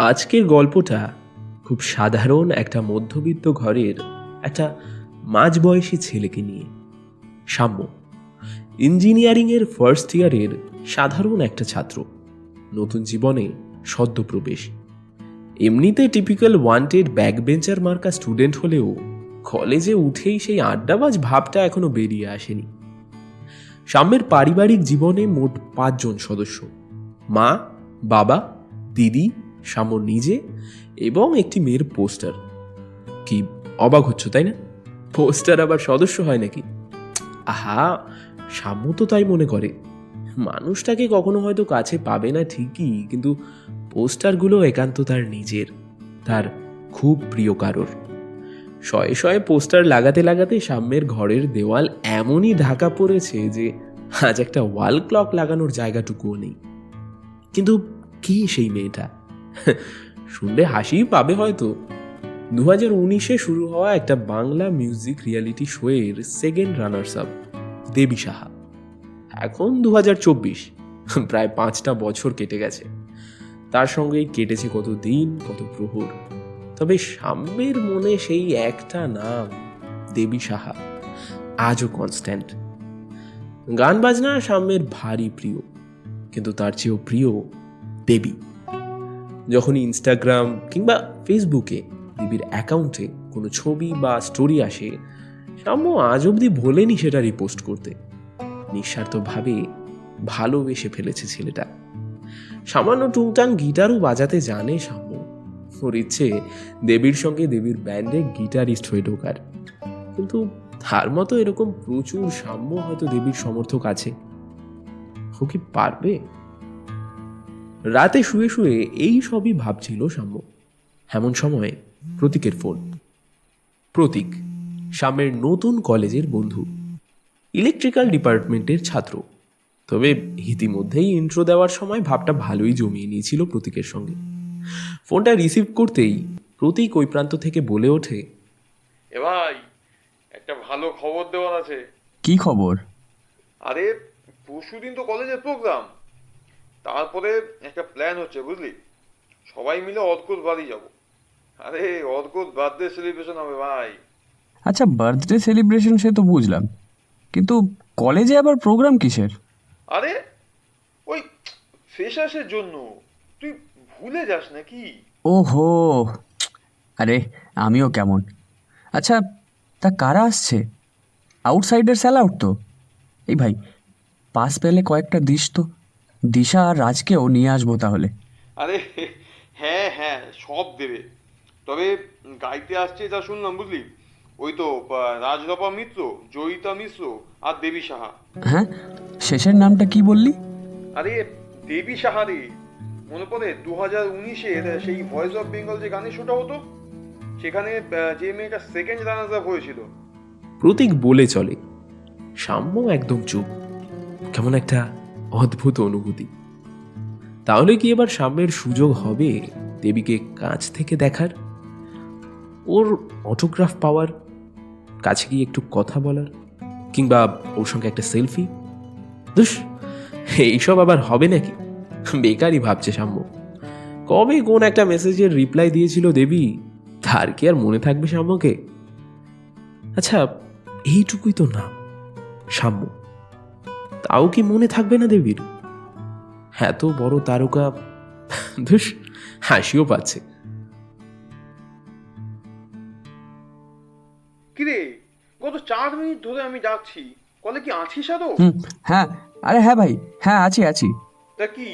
আজকের গল্পটা খুব সাধারণ একটা মধ্যবিত্ত ঘরের একটা মাঝবয়সী ছেলেকে নিয়ে। সাম্য ইঞ্জিনিয়ারিংয়ের ফার্স্ট ইয়ারের সাধারণ একটা ছাত্র, নতুন জীবনে সদ্যপ্রবেশ। এমনিতে টিপিক্যাল ওয়ান্টেড ব্যাকবেঞ্চার মার্কা স্টুডেন্ট হলেও কলেজে উঠেই সেই আড্ডাবাজ ভাবটা এখনো বেরিয়ে আসেনি। সাম্যের পারিবারিক জীবনে মোট 5 জন সদস্য, মা, বাবা, দিদি, সাম্য নিজে এবং একটি মেয়ের পোস্টার। কি অবাক হচ্ছ তাই না? পোস্টার আবার সদস্য হয় নাকি? আহা, সাম্য তো তাই মনে করে। মানুষটাকে কখনো হয়তো কাছে পাবে না ঠিকই, কিন্তু পোস্টারগুলো একান্ত তার নিজের, তার খুব প্রিয় কারোর। শয়ে শয়ে পোস্টার লাগাতে লাগাতে সাম্যের ঘরের দেওয়াল এমনই ঢাকা পড়েছে যে আজ একটা ওয়াল ক্লক লাগানোর জায়গাটুকুও নেই। কিন্তু কি সেই মেয়েটা? শুনলে হাসিই পাবে হয়তো। 2019-এ শুরু হওয়া একটা বাংলা মিউজিক রিয়ালিটি শোয়ের সেকেন্ড রানার্স আপ দেবী সাহা। এখন 2024, প্রায় 5টা বছর কেটে গেছে। তার সঙ্গেই কেটেছে কত দিন, কত প্রহর। তবে সাম্যের মনে সেই একটা নাম, দেবী সাহা, আজও কনস্ট্যান্ট। গান বাজনা সাম্যের ভারী প্রিয়, কিন্তু তার চেয়েও প্রিয় দেবী। যখন ইনস্টাগ্রাম কিংবা ফেসবুকে দেবীর অ্যাকাউন্টে কোনো ছবি বা স্টোরি আসে, সাম্য আজ অবধি ভোলেনি সেটা রিপোস্ট করতে। নিঃস্বার্থভাবে ভালোবেসে ফেলেছে ছেলেটা। সামান্য টুংটাং গিটারও বাজাতে জানে সাম্য। ওর ইচ্ছে দেবীর সঙ্গে দেবীর ব্যান্ডে গিটারিস্ট হয়ে ঢোকার। কিন্তু তার মতো এরকম প্রচুর সাম্য হয়তো দেবীর সমর্থক আছে। ও কি পারবে? রাতে শুয়ে শুয়ে এই সবই ভাবছিল সাম্য। এমন সময় প্রতীকের ফোন। প্রতীক সাম্যের নতুন কলেজের বন্ধু, ইলেকট্রিক্যাল ডিপার্টমেন্টের ছাত্র। তবে ইতিমধ্যেই ইন্ট্রো দেওয়ার সময় ভাবটা ভালোই জমিয়ে নিয়েছিল প্রতীকের সঙ্গে। ফোনটা রিসিভ করতেই প্রতীক ওই প্রান্ত থেকে বলে ওঠে, এ ভাই, একটা ভালো খবর দেওয়ার আছে। কি খবর? আরে, পরশুদিন তো কলেজের প্রোগ্রাম, তারপরে একটা প্ল্যান হচ্ছে বুঝলি, সবাই মিলে অদ্ভুত বাড়ি যাব। আরে, অদ্ভুত বার্থডে সেলিব্রেশন হবে ভাই। আচ্ছা, বার্থডে সেলিব্রেশন সে তো বুঝলাম, কিন্তু কলেজে আবার প্রোগ্রাম কিসের? আরে, ওই ফ্রেশার্সের জন্য। তুই ভুলে যাস নাকি? ওহো, আরে আমিও কেমন। আচ্ছা, তা কারা আসছে? আউটসাইডার অ্যালাউড তো? এই ভাই, পাস পেলে কয়েকটা দিস তো। দিশা আর রাজকেও নিয়ে আসবো তাহলে। আরে হ্যাঁ হ্যাঁ, সব দেবে। তবে গাইতে আসছে যা শুনলাম বুঝলি, ওই তো রাজরপা মিত্র, জয়িতা মিশ্র আর দেবী সাহা। হ্যাঁ, শেষের নামটা কি বললি? আরে, দেবী সাহা রে। মনে পড়ে 2019-এর সেই ভয়েস অফ বেঙ্গল যে গানের শোটা হতো, সেখানে যে মেয়েটা সেকেন্ড রানার্স আপ হয়েছিল। প্রতীক বলে চলে। সাম্য একদম চুপ, কেমন একটা অদ্ভুত অনুভূতি। তাহলে কি এবার সাম্যের সুযোগ হবে দেবীকে কাছ থেকে দেখার, ওর অটোগ্রাফ পাওয়ার, কাছে গিয়ে একটু কথা বলার, কিংবা ওর সঙ্গে একটা সেলফি? দুস, এইসব আবার হবে নাকি? বেকারই ভাবছে সাম্য। কবে কোন একটা মেসেজের রিপ্লাই দিয়েছিল দেবী, তার কি আর মনে থাকবে সাম্যকে? আচ্ছা, এইটুকুই তো না সাম্য, তাও কি মনে থাকবে না দেবীর? এত বড় তারকা। ধুস, হাসিও পাচ্ছে। কিরে, গত 4 মিনিট ধরে আমি যাচ্ছি, কলে কি আছিস আদৌ? হ্যাঁ, আরে হ্যাঁ ভাই, হ্যাঁ আছি আছি। তা কি,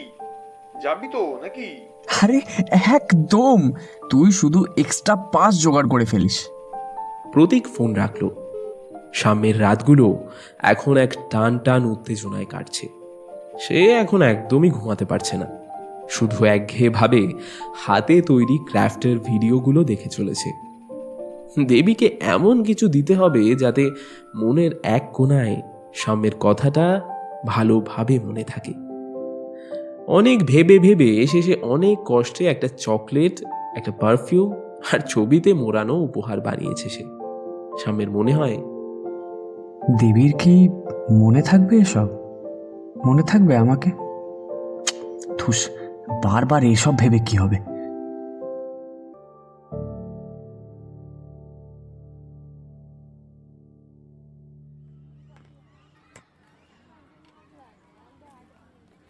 যাবি তো নাকি? আরে একদম, তুই শুধু এক্সট্রা পাস জোগাড় করে ফেলিস। প্রতীক ফোন রাখলো। সাম্যের রাতগুলো এখন এক টান টান উত্তেজনায় কাটছে। সে এখন একদমই ঘুমাতে পারছে না। শুধু একঘেয়ে ভাবে হাতে তৈরি ক্রাফটের ভিডিওগুলো দেখে চলেছে। দেবীকে এমন কিছু দিতে হবে যাতে মনের এক কোণায় সাম্যের কথাটা ভালোভাবে মনে থাকে। অনেক ভেবে ভেবে শেষে অনেক কষ্টে একটা চকলেট, একটা পারফিউম আর ছবিতে মোড়ানো উপহার বানিয়েছে সে। সাম্যের মনে হয়, দেবীর কি মনে থাকবে এসব? মনে থাকবে আমাকে? ধুস, বারবার এসব ভেবে কি হবে?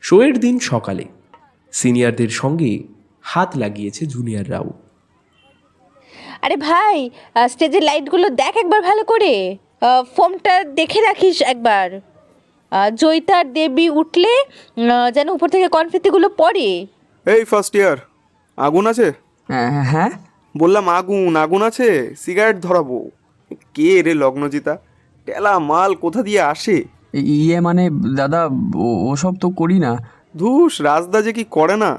শোয়ের দিন সকালে সিনিয়রদের সঙ্গে হাত লাগিয়েছে জুনিয়ররাও। আরে ভাই, স্টেজের লাইটগুলো দেখ একবার ভালো করে, ফোমটা দেখে রাখিস একবার। জয়িতার দেবী উঠলে যেন উপর থেকে কনফেত্তিগুলো পড়ে। এই ফার্স্ট ইয়ার, আগুন আছে? হ্যাঁ। বললাম আগুন আগুন আছে, সিগারেট ধরাবো। কে রে লগ্নজিতা? টেলা মাল কোথা দিয়ে আসে? ইয়ে মানে দাদা, ওসব তো করি না। ধুস, রাজদা যে কি করে না।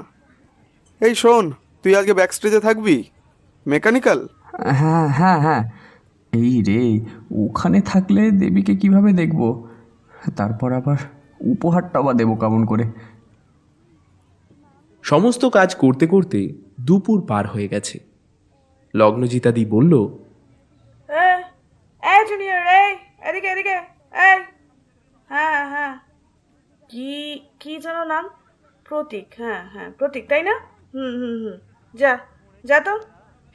এই শোন, তুই আজকে ব্যাক স্টেজে থাকবি মেকানিক্যাল। হ্যাঁ হ্যাঁ হ্যাঁ। এই রে, ওখানে থাকলে দেবীকে কিভাবে দেখবো? তারপর আবার উপহারটা বা দেবো কেমন করে? সমস্ত কাজ করতে করতে দুপুর পার হয়ে গেছে। লগ্নজিতাদি বলল, এই জুনিয়র, এই এদিকে এদিকে, এই। হ্যাঁ হ্যাঁ, কি কি যেন নাম? প্রতীক, হ্যাঁ হ্যাঁ প্রতীক, তাই না? হুম হুম হুম, যা যা তো,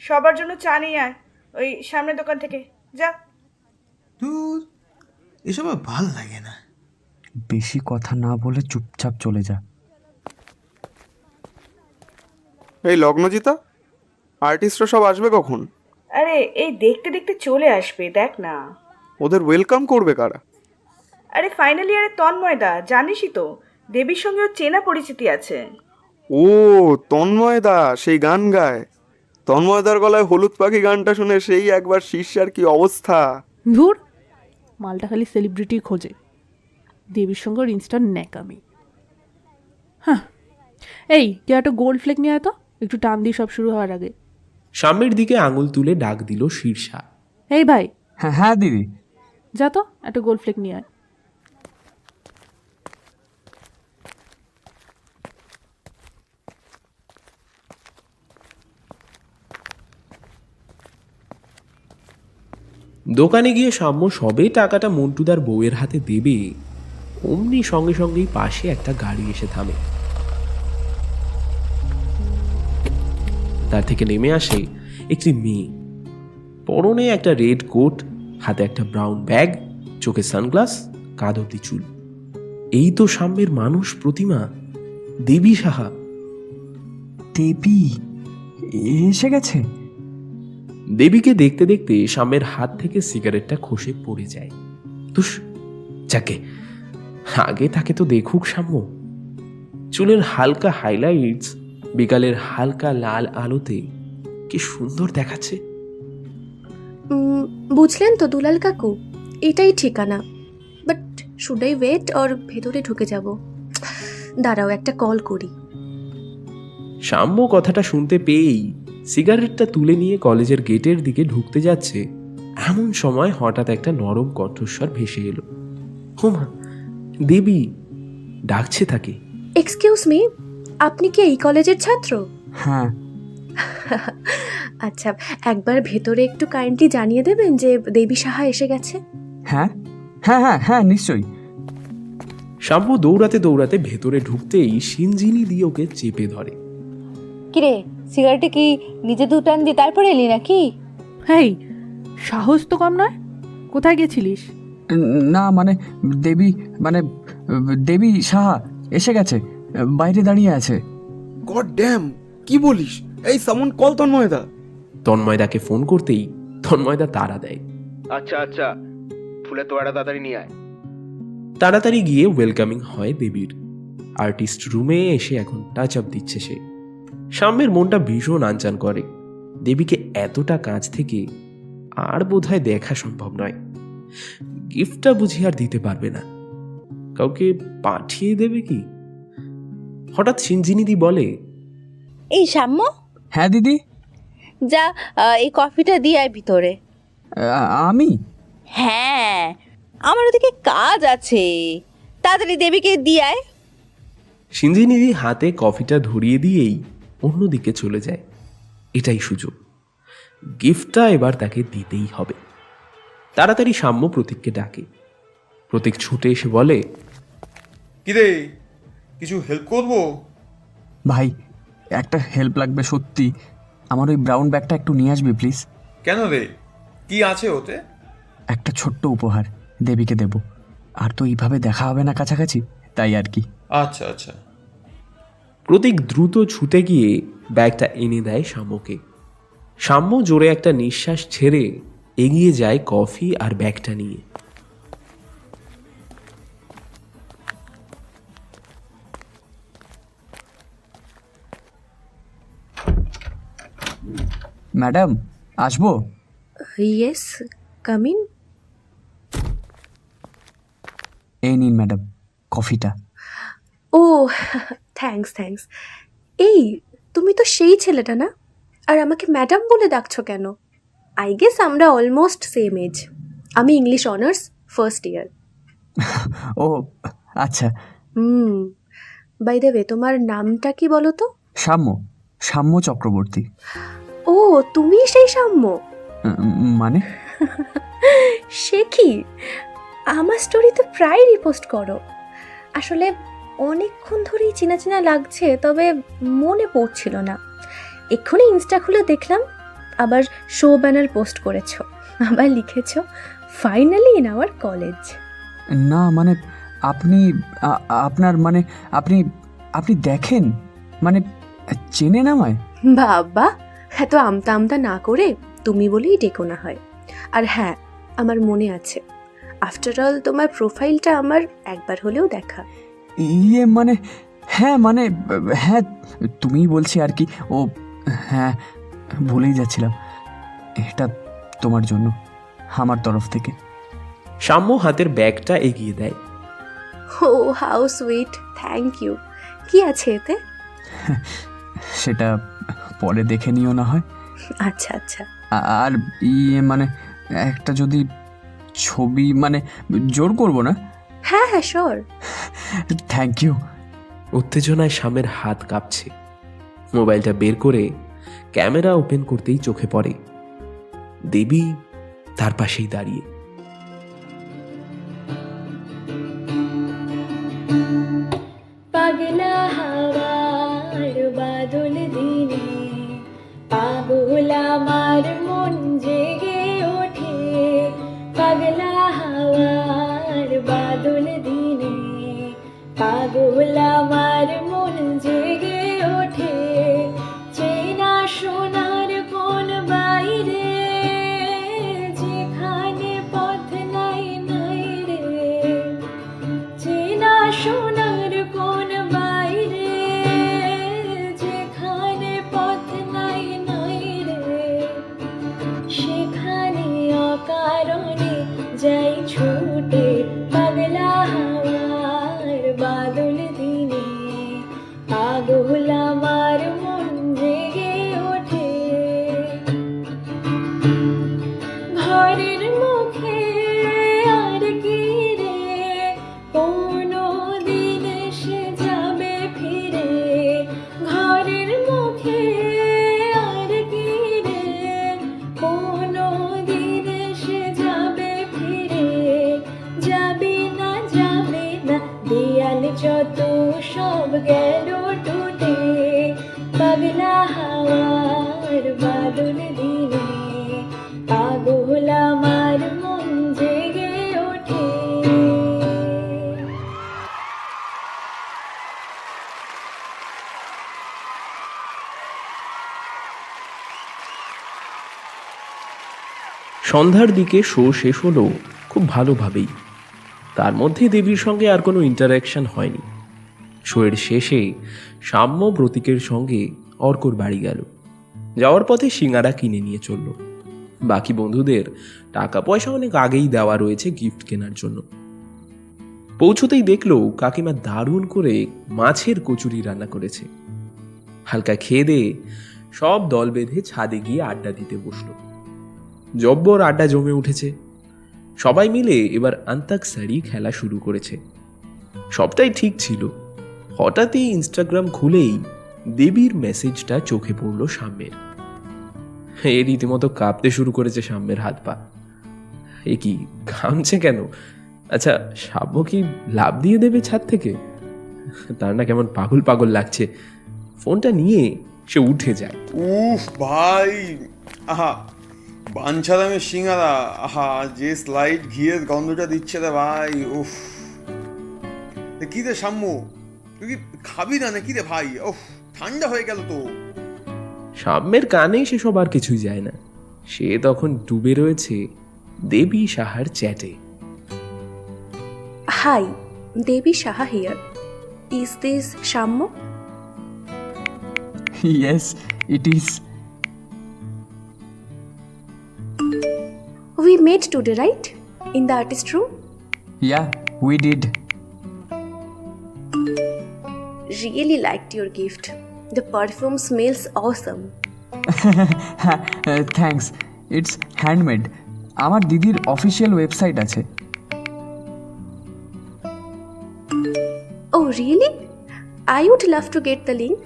সবার জন্য চা নিয়ে আয় ওই সামনের দোকান থেকে, যা। দূর, এসব আর ভাল লাগে না। বেশি কথা না বলে চুপচাপ চলে যা। এই লগ্নজিতা, আর্টিস্টরা সব আসবে কখন? আরে এই দেখতে দেখতে চলে আসবে, দেখ না। ওদের ওয়েলকাম করবে কারা? আরে ফাইনাল ইয়ারে তন্ময়দা, জানিসই তো, দেবীর সঙ্গে ওর চেনা পরিচিতি আছে। ও তন্ময়দা, সেই গান গায়। তন্ময়দার গলায় হলুদ পাখি গানটা শুনে সেই একবার শিষ্যার কি অবস্থা। ধুর, মালটা খালি সেলিব্রিটি খোঁজে, দেবীর সঙ্গে ওর ইনস্ট্যান্ট ন্যাকামি। হ্যাঁ, এই কেউ একটা গোল্ড ফ্লেক নিয়ে আয় তো, একটু টান দিয়ে সব শুরু হওয়ার আগে। সামনের দিকে আঙুল তুলে ডাক দিল শীর্ষা। এই ভাই, হ্যাঁ হ্যাঁ দিদি। যা তো একটা গোল্ড ফ্লেক নিয়ে আয়। দোকানে গিয়ে সাম্য সবে টাকাটা মন্টুদার বউয়ের হাতে দেবে, অমনি সঙ্গে সঙ্গেই পাশে একটা গাড়ি এসে থামে। তার থেকে নেমে আসে একটি মেয়ে, পরনে একটা রেড কোট, হাতে একটা ব্রাউন ব্যাগ, চোখে সানগ্লাস, কাঁধ অব্দি চুল। এই তো সাম্যের মানুষ প্রতিমা, দেবী সাহা। দেবী এসে গেছে? দেবীকে দেখতে দেখতে সাম্যের হাত থেকে সিগারেটটা খসে পড়ে যায়। তুস, যাকে আগে তাকে তো দেখুক সাম্য। চুলের হালকা হাইলাইটস বিকালের হালকা লাল আলোতে কি সুন্দর দেখাচ্ছে। বুঝলেন তো দুলাল কাকু, এটাই ঠিকানা। But should I wait or ভেতরে ঢুকে যাব? দাঁড়াও, একটা কল করি। সাম্য কথাটা শুনতে পেয়েই সিগারেটটা তুলে নিয়ে কলেজের গেটের দিকে ঢুকতে যাচ্ছে, এমন সময় হঠাৎ একটা নরম কণ্ঠস্বর ভেসে এলো। হোমা, দেবী ডাকছে তাকে। এক্সকিউজ মি, আপনি কি এই কলেজের ছাত্র? হ্যাঁ। আচ্ছা, একবার ভেতরে একটু কাইন্ডলি জানিয়ে দেবেন যে দেবী সাহা এসে গেছে। হ্যাঁ হ্যাঁ হ্যাঁ হ্যাঁ নিশ্চয়ই। সাম্য দৌড়াতে দৌড়াতে ভেতরে ঢুকতেই সিনজিনি দিয়ে ওকে চেপে ধরে। কিরে, সিগারেটে কি নিজে দু টান দিয়ে তারপরে এলি নাকি? হেই, সাহস তো কম নয়, কোথায় গেছিলিস? না মানে দেবী, মানে দেবী সাহা এসে গেছে, বাইরে দাঁড়িয়ে আছে। গড ড্যাম, কি বলিস? এই সামন কল তন্ময়দা। তন্ময়দাকে ফোন করতেই তন্ময়দা তাড়া দেয়। আচ্ছা আচ্ছা, ফুলের তোয়াটা তাড়াতাড়ি নিয়ে আয়। তাড়াতাড়ি গিয়ে ওয়েলকামিং হয় দেবীর। আর্টিস্ট রুমে এসে এখন টাচ আপ দিচ্ছে সে। সাম্যের মনটা ভীষণ আনচান করে। দেবীকে এতটা কাছ থেকে আর বোধহয় দেখা সম্ভব নয়। গিফটটা বুঝি আর দিতে পারবে না, কাউকে পাঠিয়ে দেবে কি? হঠাৎ সিনজিনিদি বলে, এই সাম্য, হ্যাঁ দিদি। যা এই কফিটা দিয়ে আয় ভিতরে। আমি? হ্যাঁ, আমার ওদিকে কাজ আছে, তাড়াতাড়ি দেবীকে দিয়ে আয়। সিনজিনিদি হাতে কফিটা ধরিয়ে দিয়েই অন্যদিকে চলে যায়। এটাই সুযোগ, গিফটটা এবার তাকে দিতেই হবে। তাড়াতাড়ি সাম্য প্রতীককে ডাকে। প্রতীক ছুটে এসে বলে, কিরে, কিছু হেল্প করবো? ভাই, একটা হেল্প লাগবে সত্যি। আমার ওই ব্রাউন ব্যাগটা একটু নিয়ে আসবি প্লিজ। কেন রে, কি আছে ওতে? একটা ছোট্ট উপহার দেবীকে দেব, আর তো এইভাবে দেখা হবে না কাছাকাছি, তাই আর কি। আচ্ছা আচ্ছা, প্রতীক দ্রুত ছুটে গিয়ে ব্যাগটা এনে দেয় সাম্যকে। সাম্য জোরে একটা নিঃশ্বাস ছেড়ে এগিয়ে যায় কফি আর ব্যাগটা নিয়ে। ম্যাডাম, আসবো? Yes, come in. এই নিন ম্যাডাম কফিটা। ও থ্যাঙ্কস থ্যাঙ্কস। এই, তুমি তো সেই ছেলেটা না? আর আমাকে ম্যাডাম বলে ডাকছো কেন? আই গেস আমরা অলমোস্ট সেম এজ। আমি ইংলিশ অনার্স ফার্স্ট ইয়ার। ও আচ্ছা। বাই দ্য ওয়ে, তোমার নামটা কি বলো তো? সাম্য, সাম্য চক্রবর্তী। ও, তুমি সেই সাম্য? মানে? সে কি, আমার স্টোরিতে প্রায় রিপোস্ট করো। আসলে অনেকক্ষণ ধরেই চেনা চেনা লাগছে, তবে মনে পড়ছিল না। এক্ষুনি ইনস্টা খুলে দেখলাম, আবার শো ব্যানার পোস্ট করেছো, আবার লিখেছো ফাইনালি ইন আওয়ার কলেজ। না মানে আপনি আপনার মানে আপনি আপনি দেখেন, মানে চেনেন আমায়? বাবা, এত আমতা আমতা না করে তুমি বলেই ডেকো না হয়। আর হ্যাঁ, আমার মনে আছে, আফটার অল তোমার প্রোফাইলটা আমার একবার হলেও দেখা। ইয়ে মানে হ্যাঁ, মানে হ্যাঁ তুমিই বলছি আর কি। ও হ্যাঁ, ভুলেই যাচ্ছিলাম। এটা তোমার জন্য, আমার তরফ থেকে। সাম্য হাতের ব্যাগটা এগিয়ে দেয়। ও হাউ সুইট, থ্যাংক ইউ। কি আছে এতে? সেটা পরে দেখে নিও না হয়। আচ্ছা আচ্ছা। আর ইয়ে মানে একটা যদি ছবি, মানে জোর করবো না। হ্যাঁ হ্যাঁ, শিওর। Thank you. উত্তেজনায় স্বামীর হাত কাঁপছে। মোবাইলটা বের করে ক্যামেরা ওপেন করতেই চোখে পড়ে দেবী তার পাশেই দাঁড়িয়ে। পাগলা হাওয়ার বাদল দিনে পাগল আমার মন জেগে ওঠে। পাগলা হাওয়ার বাদল দিনে পাগল আমার মন জেগে ওঠে। চেনা সোনার কোন বাইরে, যেখানে পথ নাই নাই রে। চেনা সোনার কোন বাইরে, যেখানে পথ নাই নাই রে। সেখানে অকারণে যাই ছুটে। পাগলা হাওয়ার বাদল দিনে পাগল আমার মন জেগে ওঠে। ঘরের মুখে আর কি রে, কোনো দিন সে যাবে ফিরে। ঘরের মুখে আর কি রে, কোনো দিন সে যাবে ফিরে। যাবে না দেয়াল যত সব গেল টুটে। পাগলা হাওয়ার বাদল দিনে পাগল আমার মন জেগে ওঠে। সন্ধ্যার দিকে শো শেষ হলো খুব ভালোভাবেই। তার মধ্যে দেবীর সঙ্গে আর কোনো ইন্টারাকশন হয়নি। শোয়ের শেষে সাম্য প্রতীকের সঙ্গে অর্কর বাড়ি গেল। যাওয়ার পথে সিঙ্গারা কিনে নিয়ে চলল। বাকি বন্ধুদের টাকা পয়সা অনেক আগেই দেওয়া রয়েছে গিফট কেনার জন্য। পৌঁছতেই দেখলো কাকিমা দারুণ করে মাছের কচুরি রান্না করেছে। হালকা খেয়ে দিয়ে সব দল বেঁধে ছাদে গিয়ে আড্ডা দিতে বসলো। জব্বর আড্ডা জমে উঠেছে। সবাই মিলে এবার আন্তাক্ষরী খেলা শুরু করেছে। সবটাই ঠিক ছিল, হঠাৎই ইনস্টাগ্রাম খুলেই দেবীর মেসেজটা চোখে পড়ল সাম্যের। এ রীতিমতো কাঁপতে শুরু করেছে সাম্যের হাত পা। এ কি, ঘামছে কেন? আচ্ছা, সাম্য কি লাফ দিয়ে দেবে ছাদ থেকে? তার না কেমন পাগল পাগল লাগছে। ফোনটা নিয়ে সে উঠে যায়। উফ ভাই, আহা বাঞ্ছারামের সিঙ্গারা, আহা যে স্লাইড ঘিয়ের গন্ধটা দিচ্ছে রে ভাই। উফ, কি রে সাম্য, তুই কি খাবি না নাকি রে ভাই? ওহ, ঠান্ডা হয়ে গেল তো। সাম্যের কানে সেসব আর কিছুই যায় না। সে তখন ডুবে রয়েছে দেবী সাহার চ্যাটে। Hi, Debi Saha here. Is this Samya? Yes, it is. We met today, right? In the artist room? Yeah, we did. Really liked your gift. The perfume smells awesome. Thanks, it's handmade. আমার দিদির অফিসিয়াল ওয়েবসাইট আছে। Oh, really? I would love to get the link.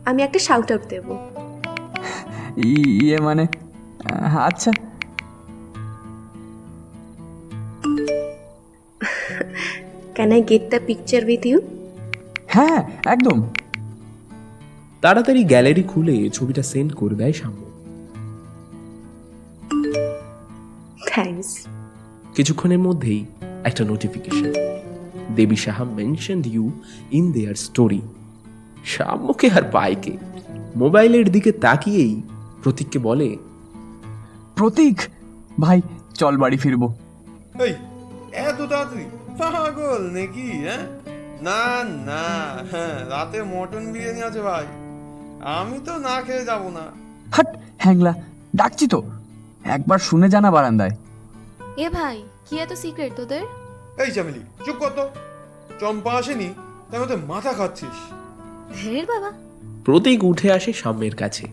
আমি একটা shout out দেব। ইয়ে মানে, আচ্ছা। Can I get the picture with you? হ্যাঁ, একদম। তাড়াতাড়ি গ্যালারি খুলে ছবিটা সেন্ড করে দেয় সাম্য। Thanks. কিছুক্ষণের মধ্যেই একটা notification, Debi Saha mentioned you in their story. সাম্যকে আর পায়কে মোবাইলের দিকে তাকিয়েই প্রতীককে বলে, প্রতীক ভাই, চল বাড়ি ফিরবো। এই এত তাড়াতাড়ি? পাগল নাকি? হ্যাঁ, না না, হ্যাঁ, রাতে মটন বিরিয়ানি আছে ভাই, আমি তো না খেয়ে যাব না। হাট হ্যাংলা, ডাকছি তো, একবার শুনে জানা বারান্দায়। এ ভাই, কি এত সিক্রেট তোদের? এই চামেলি, চুপ কর তো। চম্পা আসেনি তাই মতো মাথা খাচ্ছিস। ঢের বাবা। প্রতীক উঠে আসে সাম্যের কাছে।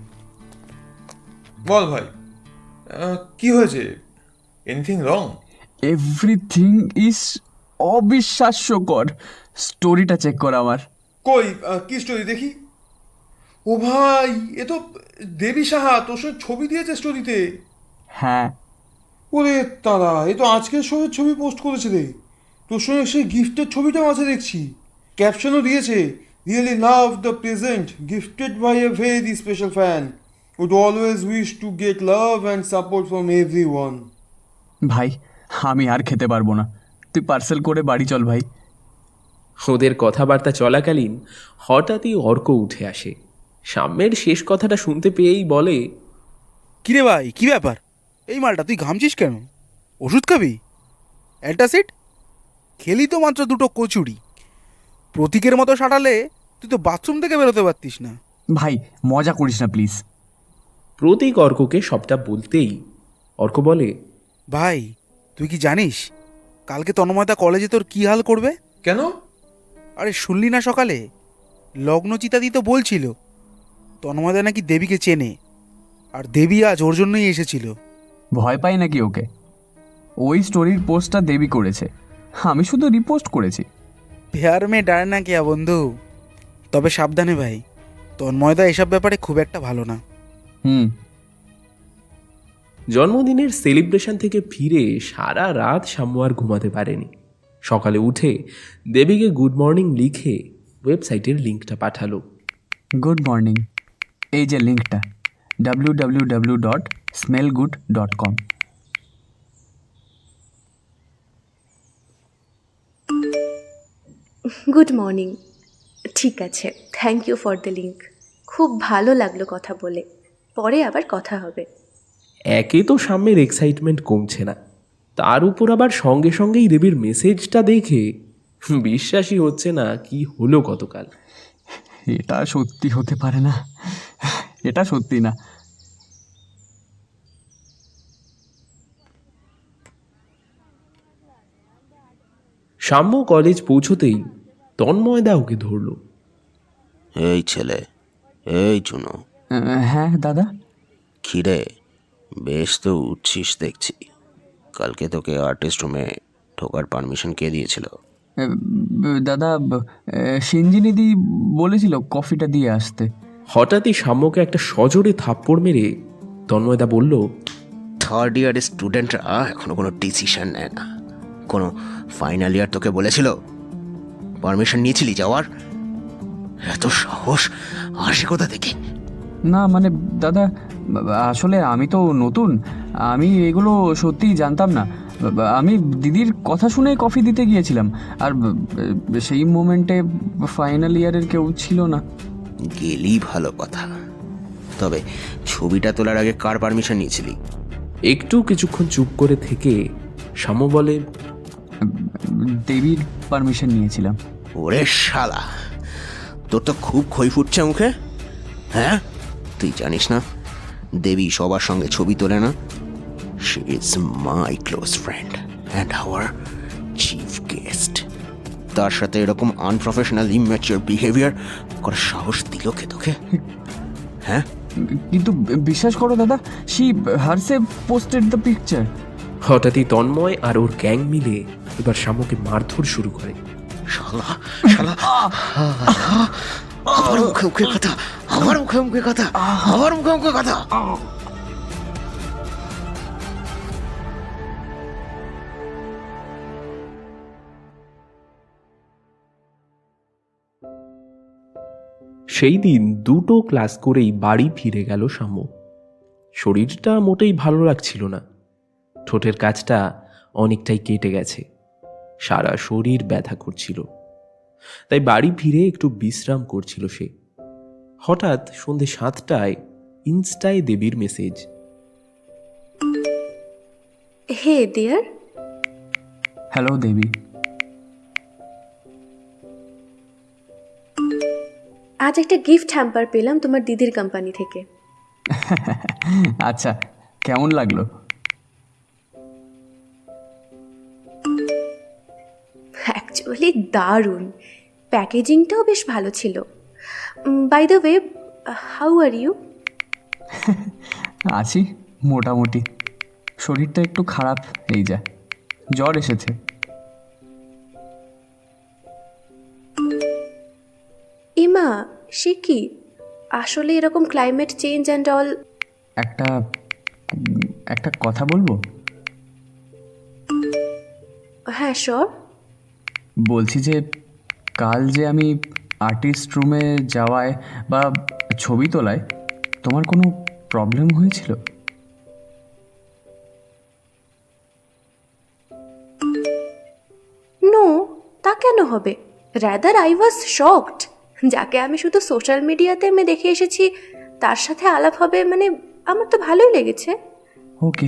বল ভাই, কি হয়েছে? Anything wrong? এভরিথিং ইজ অবিশ্বাস্যকর। স্টোরিটা চেক কর আমার। কই, কি স্টোরি দেখি? ও ভাই, এ তো দেবী সাহা তোর সঙ্গে ছবি দিয়েছে স্টোরিতে। হ্যাঁ, ওরে তারা, এ তো আজকের শোয়ের ছবি পোস্ট করেছে রে। তোর সঙ্গে সেই গিফটের ছবিটাও আছে দেখছি। ক্যাপশনও দিয়েছে, really love the present gifted by a very special fan, would always wish to get love and support from everyone. ভাই আমি আর খেতে পারবো না, তুই পার্সেল করে বাড়ি চল ভাই। ওদের কথাবার্তা চলাকালীন হঠাৎই অর্ক উঠে আসে। সাম্যের শেষ কথাটা শুনতে পেয়েই বলে, কিরে ভাই, কি ব্যাপার? এই মালটা তুই ঘামছিস কেন? ওষুধ খাবি? অ্যান্টাসিড? খেলি তো মাত্র দুটো কচুরি। প্রতীকের মতো সাঁটালে তুই তো বাথরুম থেকে বেরোতে পারতিস না। ভাই মজা করিস না প্লিজ। প্রতীক অর্ককে সবটা বলতেই অর্ক বলে, ভাই তুই কি জানিস কালকে তন্ময়দা কলেজে তোর কি হাল করবে? কেন? আরে শুনলি না সকালে লগ্নচিতাদি তো বলছিল তন্ময়দা নাকি দেবীকে চেনে, আর দেবী আজ ওর জন্যই এসেছিল। ভয় পাই নাকি ওকে? ওই স্টোরির পোস্টটা দেবী করেছে, আমি শুধু রিপোস্ট করেছি। প্যার মে ডার না কিয়া বন্ধু। তবে সাবধানে ভাই, তন্ময়দা এসব ব্যাপারে খুব একটা ভালো না। জন্মদিনের সেলিব্রেশন থেকে ফিরে সারা রাত সাম্য আর ঘুমাতে পারেনি। সকালে উঠে দেবীকে গুড মর্নিং লিখে ওয়েবসাইটের লিঙ্কটা পাঠালো। গুড মর্নিং, এই যে লিঙ্কটা www.smellgood.com। Good morning. ঠিক আছে, thank you for the link. খুব ভালো লাগলো কথা বলে, পরে আবার কথা হবে। একে তো সাম্যের এক্সাইটমেন্ট কমছে না, তার উপর আবার সঙ্গে সঙ্গেই দেবীর মেসেজটা দেখে বিশ্বাসই হচ্ছে না কি হলো গতকাল। এটা সত্যি হতে পারে না, এটা সত্যি না। সাম্য কলেজ পৌঁছতেই তন্ময়দা ওকে ধরল। এই ছেলে, এই চুনো। হ্যাঁ দাদা। খিরে, বেশ তো উঠছিস দেখছি। কালকে তোকে আর্টিস্ট রুমে ঢোকার পারমিশন কে দিয়েছিল? দাদা, সিঞ্জিনিদি বলেছিল কফিটা দিয়ে আসতে। হঠাৎই সাম্যকে একটা সজোরে থাপ্পড় মেরে তন্ময়দা বলল, থার্ড ইয়ারের স্টুডেন্টরা এখনো কোনো ডিসিশন নেয় না। কোনো ফাইনাল ইয়ার তোকে বলেছিল? পারমিশন নিয়েছিলি যাওয়ার? এত সাহস আসে কোথা থেকে? না মানে দাদা, আসলে আমি তো নতুন, আমি এগুলো সত্যিই জানতাম না। আমি দিদির কথা শুনেই কফি দিতে গিয়েছিলাম, আর সেই মোমেন্টে ফাইনাল ইয়ারের কেউ ছিল না। গেলি ভালো কথা, তবে ছবিটা তোলার আগে কার পারমিশন নিয়েছিলি? একটু কিছুক্ষণ চুপ করে থেকে শ্যামু বলে, দেবীর পারমিশন নিয়েছিলাম। ওরে শালা, তোর তো খুব খই ফুটছে মুখে। হ্যাঁ, তুই জানিস না দেবী সবার সঙ্গে ছবি তোলে না? She is my close friend and our chief guest. তার সাথে এরকম আনপ্রফেশনাল ইম্যাচিওর বিহেভিয়ার করার সাহস দিল কে তোকে? হ্যাঁ, কিন্তু বিশ্বাস করো দাদা, she herself posted the picture. হঠাৎই তন্ময় আর ওর গ্যাং মিলে এবার শ্যামুকে মারধর শুরু করে। শালা শালা, আমার মুখে মুখে কথা, আমার মুখে মুখে কথা, আমার মুখে মুখে কথা। সেই দিন দুটো ক্লাস করেই বাড়ি ফিরে গেল শ্যামু। শরীরটা মোটেই ভালো লাগছিল না, ঠোঁটের কাছটা অনেকটাই কেটে গেছে, সারা শরীর ব্যথা করছিল। তাই বাড়ি ফিরে একটু বিশ্রাম করছিল সে। হঠাৎ সন্ধে 7টায় ইনস্টায় দেবীর মেসেজ। হে ডিয়ার। হ্যালো দেবী। আজ একটা গিফট হ্যাম্পার পেলাম তোমার দিদির কোম্পানি থেকে। আচ্ছা, কেমন লাগলো? অ্যাকচুয়ালি দারুণ, প্যাকেজিংটাও বেশ ভালো ছিল। By the way, how are you? আছি মোটামুটি, শরীরটা একটু খারাপ, এই যা জ্বর এসেছে। ইমা, সে কি? আসলে এরকম ক্লাইমেট চেঞ্জ অ্যান্ড অল। একটা কথা বলবো? হ্যাঁ শিওর। বলছি যে কাল যে আমি আর্টিস্ট রুমে যাওয়ায় বা ছবি তোলায় তোমার কোনো প্রবলেম হয়েছিল? নো, তা কেন হবে? Rather I was shocked. যাকে আমি শুধু সোশ্যাল মিডিয়াতে আমি দেখে এসেছি তার সাথে আলাপ হবে, মানে আমার তো ভালোই লেগেছে। ওকে।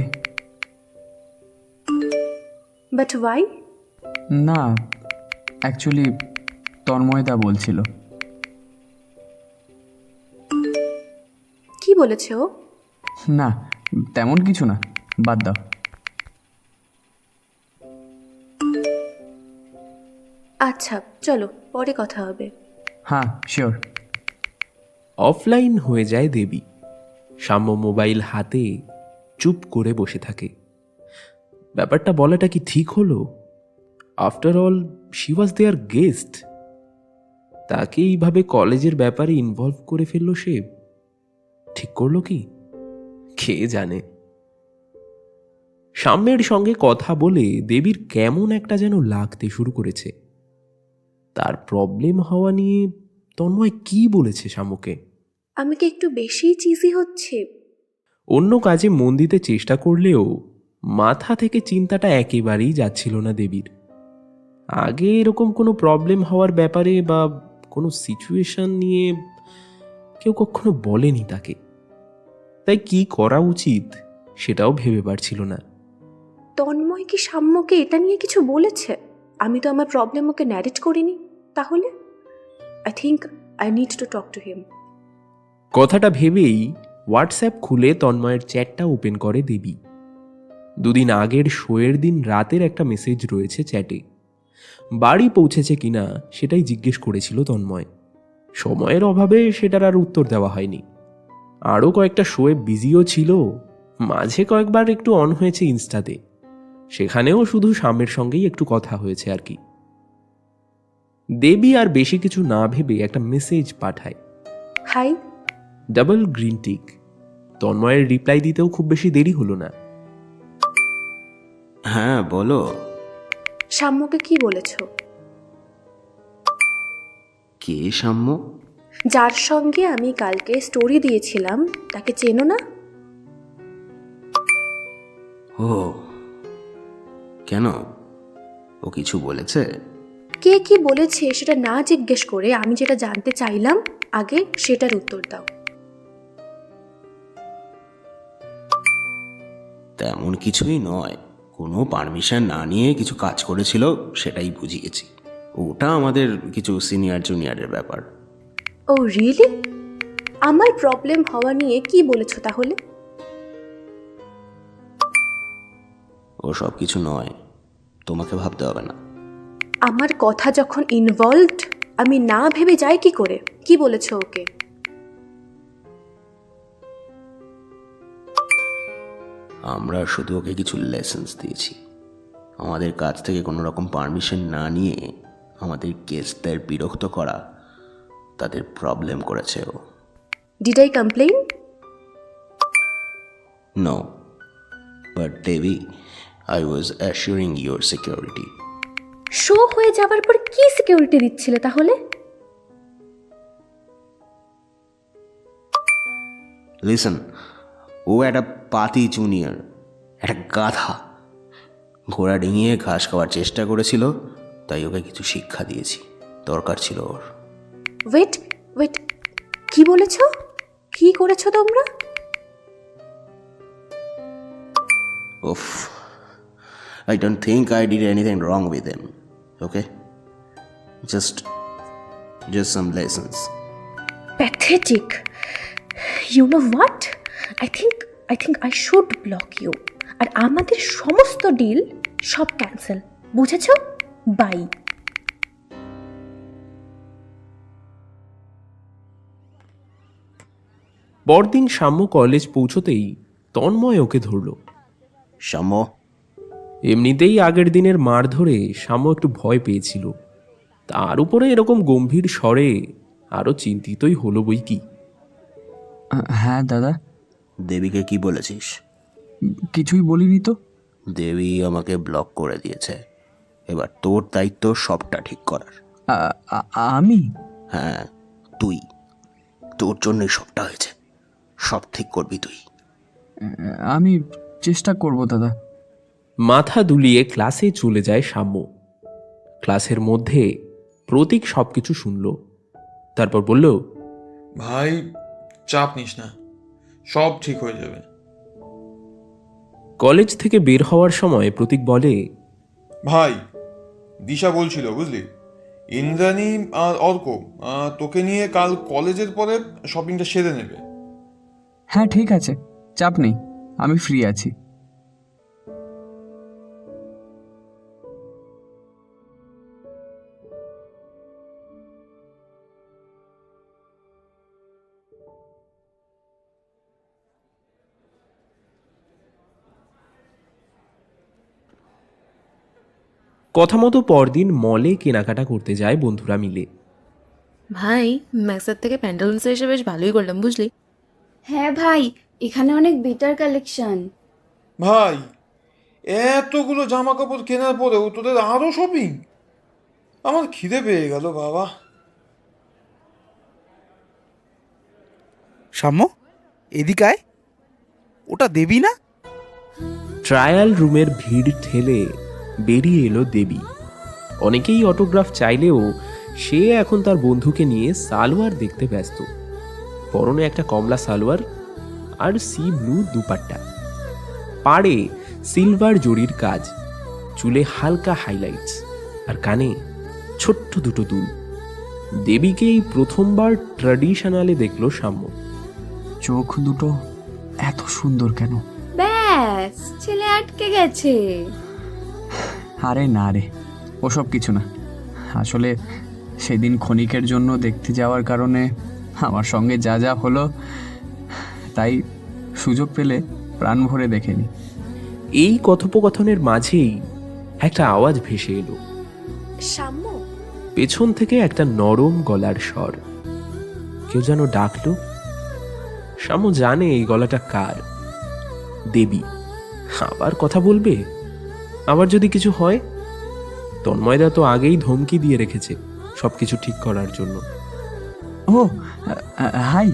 But why? না, অ্যাকচুয়ালি তন্ময়দা বলছিল। কি বলেছে ও? না, তেমন কিছু না, বাদ দাও। আচ্ছা চলো, পরে কথা হবে। হ্যাঁ শিওর। অফলাইন হয়ে যায় দেবী। শ্যাম্য মোবাইল হাতে চুপ করে বসে থাকে। ব্যাপারটা বলাটা কি ঠিক হলো? After all she was there guest. তাকে এইভাবে কলেজের ব্যাপারে ইনভলভ করে ফেললো সে। ঠিক করলো কি? কে জানে। সাম্যের সঙ্গে কথা বলে দেবীর কেমন একটা যেন লাগতে শুরু করেছে। তার প্রবলেম হওয়া নিয়ে তন্ময় কি বলেছে শামুকে? আমি কি একটু বেশি চিজি হচ্ছে? অন্য কাজে মন দিতে চেষ্টা করলেও মাথা থেকে চিন্তাটা একেবারেই যাচ্ছিল না দেবীর। আগে এরকম কোনো প্রবলেম হওয়ার ব্যাপারে বা কোনো সিচুয়েশন নিয়ে কেউ কখনো বলেনি তাকে। তাই কি করা উচিত সেটাও ভেবে পারছিল না। তন্ময় কি সাম্যকে এটা নিয়ে কিছু বলেছে? আমি তো আমার প্রবলেম ওকে ন্যারেট করিনি। তাহলে I think I need to talk to him. কথাটা ভেবেই হোয়াটসঅ্যাপ খুলে তন্ময়ের চ্যাটটা ওপেন করে দেবী। দুদিন আগের শোয়ের দিন রাতের একটা মেসেজ রয়েছে চ্যাটে। বাড়ি পৌঁছেছে কিনা সেটাই জিজ্ঞেস করেছিল তন্ময়। সময়ের অভাবে সেটার আর উত্তর দেওয়া হয়নি। আরও কয়েকটা শোয়ে বিজিও ছিল, মাঝে কয়েকবার একটু অন হয়েছে ইনস্টাতে, সেখানেও শুধু স্বামীর সঙ্গেই একটু কথা হয়েছে আর কি। দেবী আর বেশি কিছু না ভেবে একটা মেসেজ পাঠায়, হাই। Double green tick. তন্ময়ের রিপ্লাই দিতেও খুব বেশি দেরি হলো না। হ্যাঁ বলো। সাম্যকে কি বলেছ? কে সাম্য? যার সঙ্গে আমি কালকে স্টোরি দিয়েছিলাম তাকে চেনো না? ও কেন, ও কিছু বলেছে? কে কি বলেছে সেটা না জিজ্ঞেস করে আমি যেটা জানতে চাইলাম আগে সেটার উত্তর দাও। তেমন কিছুই নয়, কোনো পারমিশন না নিয়ে কিছু কাজ করেছিল, সেটাই বুঝিয়েছি। ওটা আমাদের কিছু সিনিয়র জুনিয়রের ব্যাপার। ও রিয়েলি? আমার প্রবলেম হওয়া নিয়ে কি বলেছো তাহলে? ও সব কিছু নয়, তোমাকে ভাবতে হবে না। আমার কথা যখন ইনভলভড আমি না ভেবে যাই কি করে? কি বলেছো ওকে? আমরা শুধু ওকে কিছু লেসন্স দিয়েছি। আমাদের কাছ থেকে কোনো রকম পারমিশন না নিয়ে আমাদের গেস্টদের বিরক্ত করা, তাদের প্রবলেম করেছে ও। Did I complain? No, but Debi, I was assuring your security. Show হয়ে যাবার পর কি সিকিউরিটি দিচ্ছিলে তাহলে? লিসন, ও একটা পাতি জুনিয়র, একটা গাধা। ঘোড়া ডিঙিয়ে ঘাস খাওয়ার চেষ্টা করেছিল, তাই ওকে কিছু শিক্ষা দিয়েছি, দরকার ছিল ওর। ওয়েট ওয়েট, কি বলেছো? কি করেছো তোমরা? উফ, I don't think I did anything wrong with him. Okay? Just some lessons. Pathetic. You know what? I think I should block you. আর আমাদের সমস্ত ডিল সব ক্যান্সেল, বুঝেছো? বাই। পরদিন সাম্য কলেজ পৌঁছতেই তন্ময় ওকে ধরল। সাম্য, এমনিতেই আগের দিনের মার ধরে সাম্য একটু ভয় পেয়েছিল, তার উপরে এরকম গম্ভীর স্বরে আরও চিন্তিতই হলো বই কি। হ্যাঁ দাদা। দেবীকে কি বলেছিস? কিছুই বলিনি তো। দেবী আমাকে ব্লক করে দিয়েছে, এবার তোর দায়িত্ব সবটা ঠিক করার। আমি? হ্যাঁ তুই, তোর জন্যই সবটা হয়েছে, সব ঠিক করবি তুই। আমি চেষ্টা করব দাদা। মাথা দুলিয়ে ক্লাসে চলে যায় সাম্য। ক্লাসের মধ্যে প্রতীক সব কিছু শুনল, তারপর বলল, ভাই চাপ নিস না, সব ঠিক হয়ে যাবে। কলেজ থেকে বের হওয়ার সময় প্রতীক বলে, ভাই দিশা বলছিল বুঝলি, ইন্দ্রাণী আর অর্ক তোকে নিয়ে কাল কলেজের পরে শপিংটা সেরে নেবে। হ্যাঁ ঠিক আছে, চাপ নেই, আমি ফ্রি আছি। কথা মতো পরদিন মলে কেনাকাটা করতে যায় বন্ধুরা মিলে। ভাই ম্যাক্সের থেকে প্যান্টালুন্স এসে বেশ ভালোই করলাম বুঝলি। হ্যাঁ ভাই, এখানে অনেক বেটার কালেকশন। ভাই এতগুলো জামা কাপড় কেনার পরেও তোদের আরো শপিং, আমার খিদে পেয়ে গেল বাবা। সাম্য, এদিকে আয়, ওটা দেবী না? ট্রায়াল রুমের ভিড় ঠেলে বেরিয়ে এলো দেবী। অনেকেই অটোগ্রাফ চাইলেও সে এখন তার বন্ধুকে নিয়ে সালোয়ার দেখতে ব্যস্ত। পরনে একটা কমলা সালোয়ার আর সি ব্লু দুপাট্টা, পাড়ে সিলভার জরির কাজ, চুলে হালকা হাইলাইটস আর কানে ছোট্ট দুটো দুল। দেবীকে এই প্রথমবার ট্র্যাডিশনালে দেখলো সাম্য। চোখ দুটো এত সুন্দর কেন? ব্যাস, ছেলে আটকে গেছে। আরে না রে, ওসব কিছু না। আসলে সেদিন ক্ষণিকের জন্য দেখতে যাওয়ার কারণে আমার সঙ্গে যা যা হলো, তাই সুযোগ পেলে প্রাণ ভরে দেখেনি। এই কথোপকথনের মাঝেই একটা আওয়াজ ভেসে এলো। সাম্য। পেছন থেকে একটা নরম গলার স্বর, কেউ যেন ডাকলো। সাম্য জানে এই গলাটা কার। দেবী। আবার কথা বলবে? আবার যদি কিছু হয়? তন্ময়দা তো আগেই ধমকি দিয়ে রেখেছে সবকিছু ঠিক করার জন্য। ও হাই।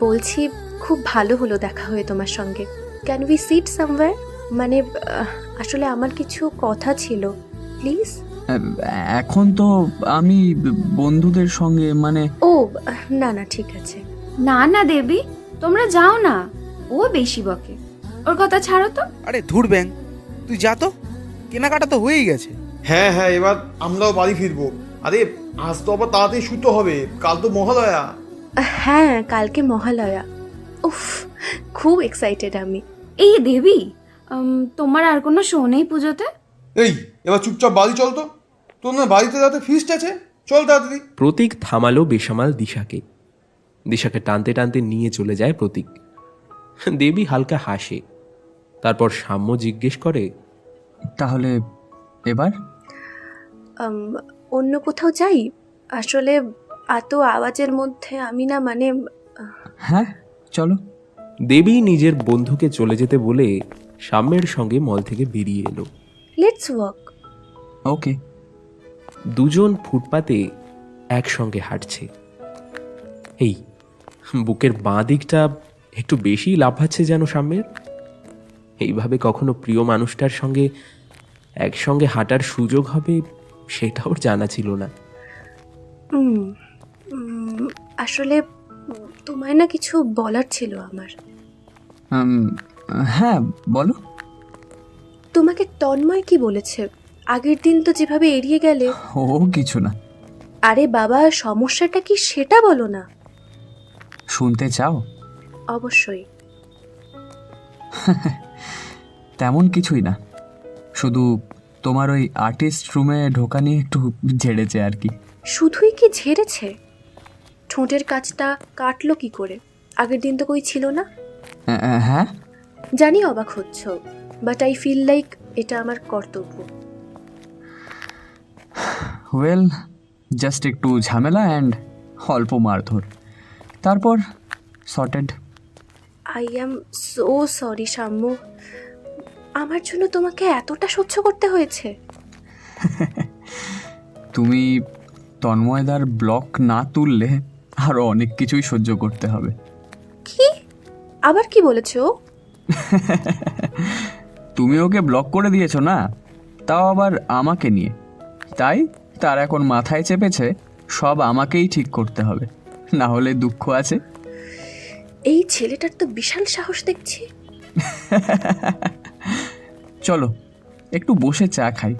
বলছি খুব ভালো হলো দেখা হয়ে তোমার সঙ্গে। Can we seat somewhere? মানে আসলে আমার কিছু কথা ছিল, প্লিজ। এখন তো আমি বন্ধুদের সঙ্গে মানে ও না না, ঠিক আছে। না না দেবী, তোমরা যাও না, ও বেশি বকে, ওর কথা ছাড়ো তো। আরে ধুর ব্যাং, তুই যা তো, কেনাকাটা তো হয়েই গেছে। হ্যাঁ হ্যাঁ, এবার আমরাও বাড়ি ফিরবো। আরে আজ তো আবার তাড়াতাড়ি শুতে হবে, কাল তো মহালয়া। হ্যাঁ, কালকে মহালয়া। উফ, খুব এক্সাইটেড আমি। এই দেবী, তোমার আর কোনো শো নেই পুজোতে? এই এবার চুপচাপ বাড়ি চল তো, তোর না বাড়িতে রাতে ফিস্ট আছে, চল তাড়াতাড়ি। প্রতীক থামালো বেসামাল দিশাকে। দিশাকে টানতে টানতে নিয়ে চলে যায় প্রতীক। দেবী হালকা হাসে। তারপর সাম্য জিজ্ঞেস করে, তাহলে এবার অন্য কোথাও যাই? আসলে এত আওয়াজের মধ্যে আমি না মানে হ্যাঁ চলো। দেবী নিজের বন্ধুকে চলে যেতে বলে সাম্যের সঙ্গে মল থেকে বেরিয়ে এলো। Let's walk. ওকে। দুজন ফুটপাতে একসঙ্গে হাঁটছে। এই বুকের বাঁ দিকটা একটু বেশি লাফাচ্ছে যেন সাম্যের। এইভাবে কখনো প্রিয় মানুষটার সঙ্গে একসঙ্গে হাঁটার সুযোগ হবে সেটা ওর জানা ছিল না। আসলে তোমায় না কিছু বলার ছিল আমার। হ্যাঁ বলো। তোমাকে তন্ময় কি বলেছে? আগের দিন তো যেভাবে এড়িয়ে গেলে। ও কিছু না। আরে বাবা, সমস্যাটা কি সেটা বলো না। শুনতে চাও? অবশ্যই। তেমন কিছুই না, শুধু তোমার ওই আর্টিস্ট রুমে ঢোকা নিয়ে একটু ঝেড়েছে আর কি। শুধুই কি ঝেড়েছে? ঠোঁটের কাজটা কাটলো কি করে? আগের দিন তো কই ছিল না। হ্যাঁ জানি অবাক হচ্ছ, বাট আই ফিল লাইক এটা আমার কর্তব্য। ওয়েল, জাস্ট একটু ঝামেলা অ্যান্ড অল্প মারধর, তারপর sorted. I am so sorry সাম্য, আমার জন্য তোমাকে এতটা সহ্য করতে হয়েছে। তুমি তন্ময়দার ব্লক না তুললে আরও অনেক কিছুই সহ্য করতে হবে। কি? আবার কি বলেছো? তুমি ওকে ব্লক করে দিয়েছো না, তাও আবার আমাকে নিয়ে। তাই তার এখন মাথায় চেপেছে সব আমাকেই ঠিক করতে হবে, না হলে দুঃখ আছে। এই ছেলেটার তো বিশাল সাহস দেখছি। চলো একটু বসে চা খাই।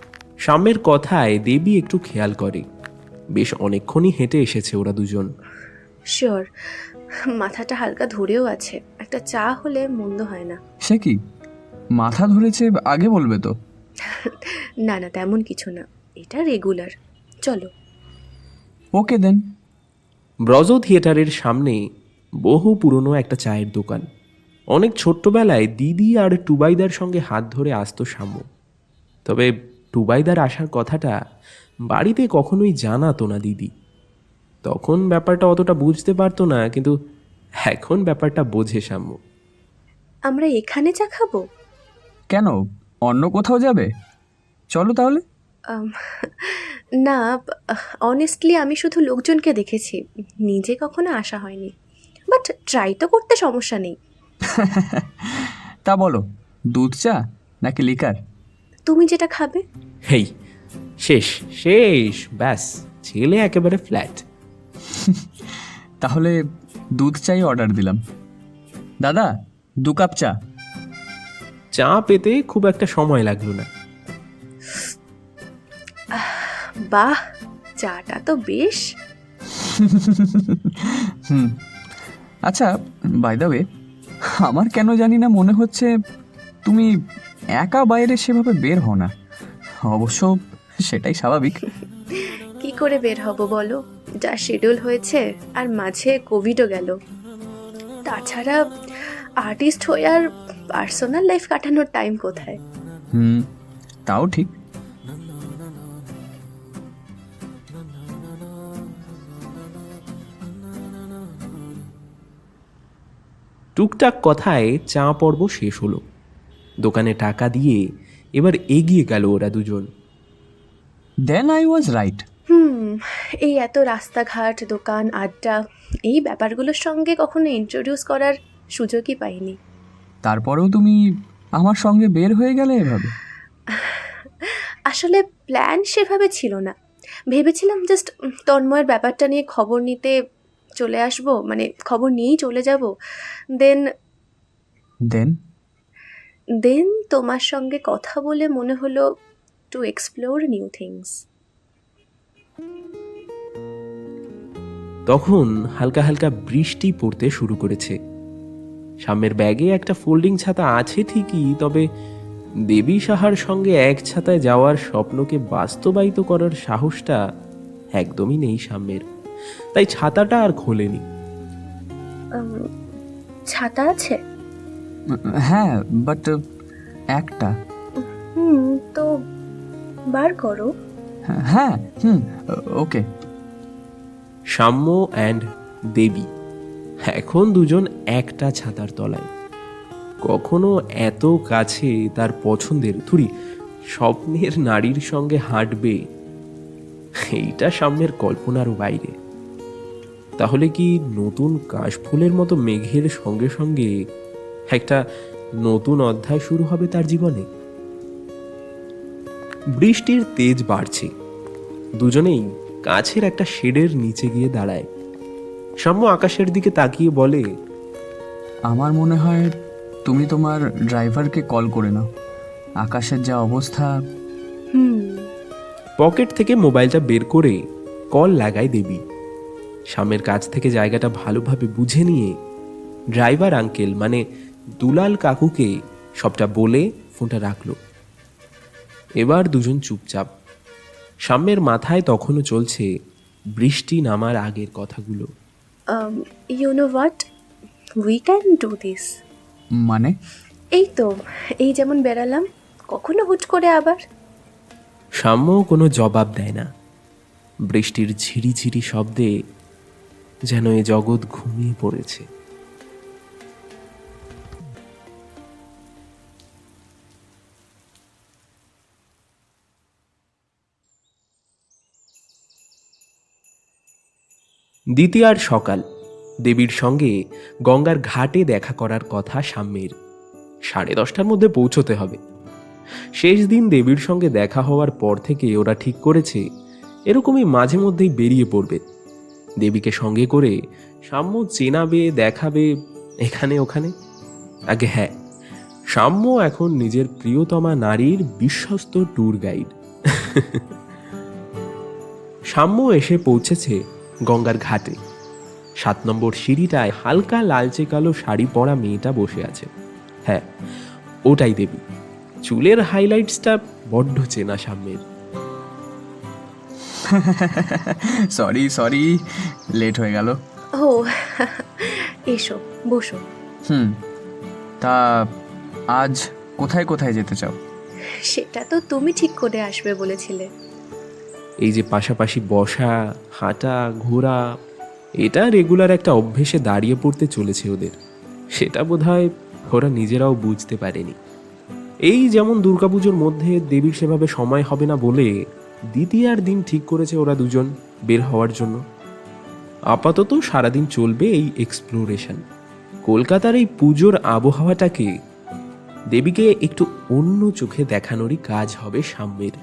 সাম্যের কথায় দেবী একটু খেয়াল করে। বেশ অনেকক্ষণই হেঁটে এসেছে ওরা দুজন। শিওর, মাথাটা হালকা ধরেও আছে, একটা চা হলে মন্দ হয় না। সে কি, মাথা ধরেছে আগে বলবে তো। না না, তেমন কিছু না, এটা রেগুলার। চলো। ওকে দেন। ব্রজ থিয়েটারের সামনে বহু পুরনো একটা চায়ের দোকান। অনেক ছোট্টবেলায় দিদি আর টুবাইদার সঙ্গে হাত ধরে আসতো সাম্য। তবে টুবাইদার আসার কথাটা বাড়িতে কখনোই জানাতো না দিদি। তখন ব্যাপারটা অতটা বুঝতে পারতো না, কিন্তু এখন ব্যাপারটা বোঝে সাম্য। আমরা এখানে চা খাবো? কেন, অন্য কোথাও যাবে? চলো তাহলে। না, অনেস্টলি আমি শুধু লোকজনকে দেখেছি, নিজে কখনো আসা হয়নি, বাট ট্রাই তো করতে সমস্যা নেই। তা বলো, দুধ চা নাকি লিকার? তুমি যেটা খাবে। হেই, শেষ শেষ, ব্যাস, ছেলে একেবারে ফ্ল্যাট। তাহলে দুধ চাই অর্ডার দিলাম। দাদা, 2 কাপ চা। চা পেতে খুব একটা সময় লাগলো না। বাহ, চাটা তো বেশ। আচ্ছা, বাই দ্য ওয়ে, আমার কেন জানি না মনে হচ্ছে তুমি একা বাইরে সেভাবে বের হও না। অবশ্য সেটাই স্বাভাবিক। কি করে বের হব বলো, যা শিডিউল হয়েছে, আর মাঝে কোভিডও গেল। তাছাড়া আর্টিস্ট হয়ে আর পার্সোনাল লাইফ কাটানোর টাইম কোথায়? তাও ঠিক। টুকটাক কথায় চা পর্ব শেষ হলো। দোকানে টাকা দিয়ে এবার এগিয়ে গেল ওরা দুজন। Then I was right. এই এত রাস্তাঘাট দোকান আড্ডা এই ব্যাপারগুলোর সঙ্গে কখনো ইন্ট্রোডিউস করার সুযোগই পাইনি। তারপরেও তুমি আমার সঙ্গে বের হয়ে গেলে এভাবে? আসলে প্ল্যান সেভাবে ছিল না, ভেবেছিলাম জাস্ট তন্ময়ের ব্যাপারটা নিয়ে খবর নিতে চলে আসবো, মানে খবর নিয়েই চলে যাব। দেন দেন দেন তোমার সঙ্গে কথা বলে মনে হলো টু এক্সপ্লোর নিউ থিংস। তখন হালকা হালকা বৃষ্টি পড়তে শুরু করেছে। সামনের ব্যাগে একটা ফোল্ডিং ছাতা আছে ঠিকই, তবে দেবী সাহার সঙ্গে এক ছাতায় যাওয়ার স্বপ্নকে বাস্তবায়িত করার সাহসটা একদমই নেই সামনের, তাই ছাতাটা আর খোলেনি। ছাতা আছে? হ্যাঁ, বাট একটা। তো বার করো। হ্যাঁ, ওকে। সাম্য অ্যান্ড দেবী এখন দুজন একটা ছাতার তলায়, কখনো এত কাছে তার পছন্দের স্বপ্নের নারীর সঙ্গে হাঁটবে, এইটা সামনের কল্পনারও বাইরে। তাহলে কি নতুন কাশফুলের মতো মেঘের সঙ্গে সঙ্গে একটা নতুন অধ্যায় শুরু হবে তার জীবনে? বৃষ্টির তেজ বাড়ছে। দুজনেই কাছের একটা শেডের নিচে গিয়ে দাঁড়ায়। সাম্য আকাশের দিকে তাকিয়ে বলে, আমার মনে হয় তুমি তোমার ড্রাইভারকে কল করে নাও, আকাশের যা অবস্থা। পকেট থেকে মোবাইলটা বের করে কল লাগায় দেবী। সামের কাছ থেকে জায়গাটা ভালোভাবে বুঝে নিয়ে ড্রাইভার আঙ্কেল মানে দুলাল কাকুকে সবটা বলে ফোনটা রাখলো। এবার দুজন চুপচাপ। সাম্যের মাথায় তখনও চলছে বৃষ্টি নামার আগের কথাগুলো। You know what, we can do this. মানে? এই তো, এই যেমন বেরালাম, কখনো হুট করে আবার। সাম্য কোনো জবাব দেয় না। বৃষ্টির ঝিরিঝিরি শব্দে যেন এ জগৎ ঘুমিয়ে পড়েছে। দ্বিতীয়ার সকাল। দেবীর সঙ্গে গঙ্গার ঘাটে দেখা করার কথা সাম্যের। 10:30টার মধ্যে পৌঁছতে হবে। শেষ দিন দেবীর সঙ্গে দেখা হওয়ার পর থেকে ওরা ঠিক করেছে এরকমই মাঝে মধ্যেই বেরিয়ে পড়বে। দেবীকে সঙ্গে করে সাম্য চেনাবে, দেখাবে এখানে ওখানে। আগে হ্যাঁ, সাম্য এখন নিজের প্রিয়তমা নারীর বিশ্বস্ত ট্যুর গাইড। সাম্য এসে পৌঁছেছে গঙ্গার ঘাটে। 7 নম্বর সিঁড়িটায় হালকা লালচে কালো শাড়ি পরা মেয়েটা বসে আছে। হ্যাঁ, ওটাই দেবী। চুলের হাইলাইটসটা বড্ড চেনা সাম্যের। সরি, লেট হয়ে গেল। ও এসো, বসো। তা আজ কোথায় কোথায় যেতে চাও? সেটা তো তুমি ঠিক করে আসবে বলেছিলে। এই যে পাশাপাশি বসা, হাঁটা, ঘোরা, এটা রেগুলার একটা অভ্যেসে দাঁড়িয়ে পড়তে চলেছে ওদের। সেটা বোধহয় ওরা নিজেরাও বুঝতে পারেনি। এই যেমন দুর্গাপুজোর মধ্যে দেবীর সেভাবে সময় হবে না বলে দ্বিতীয়ার দিন ঠিক করেছে ওরা দুজন বের হওয়ার জন্য। আপাতত সারাদিন চলবে এই এক্সপ্লোরেশন। কলকাতার এই পুজোর আবহাওয়াটাকে দেবীকে একটু অন্য চোখে দেখানোরই কাজ হবে সাম্যের।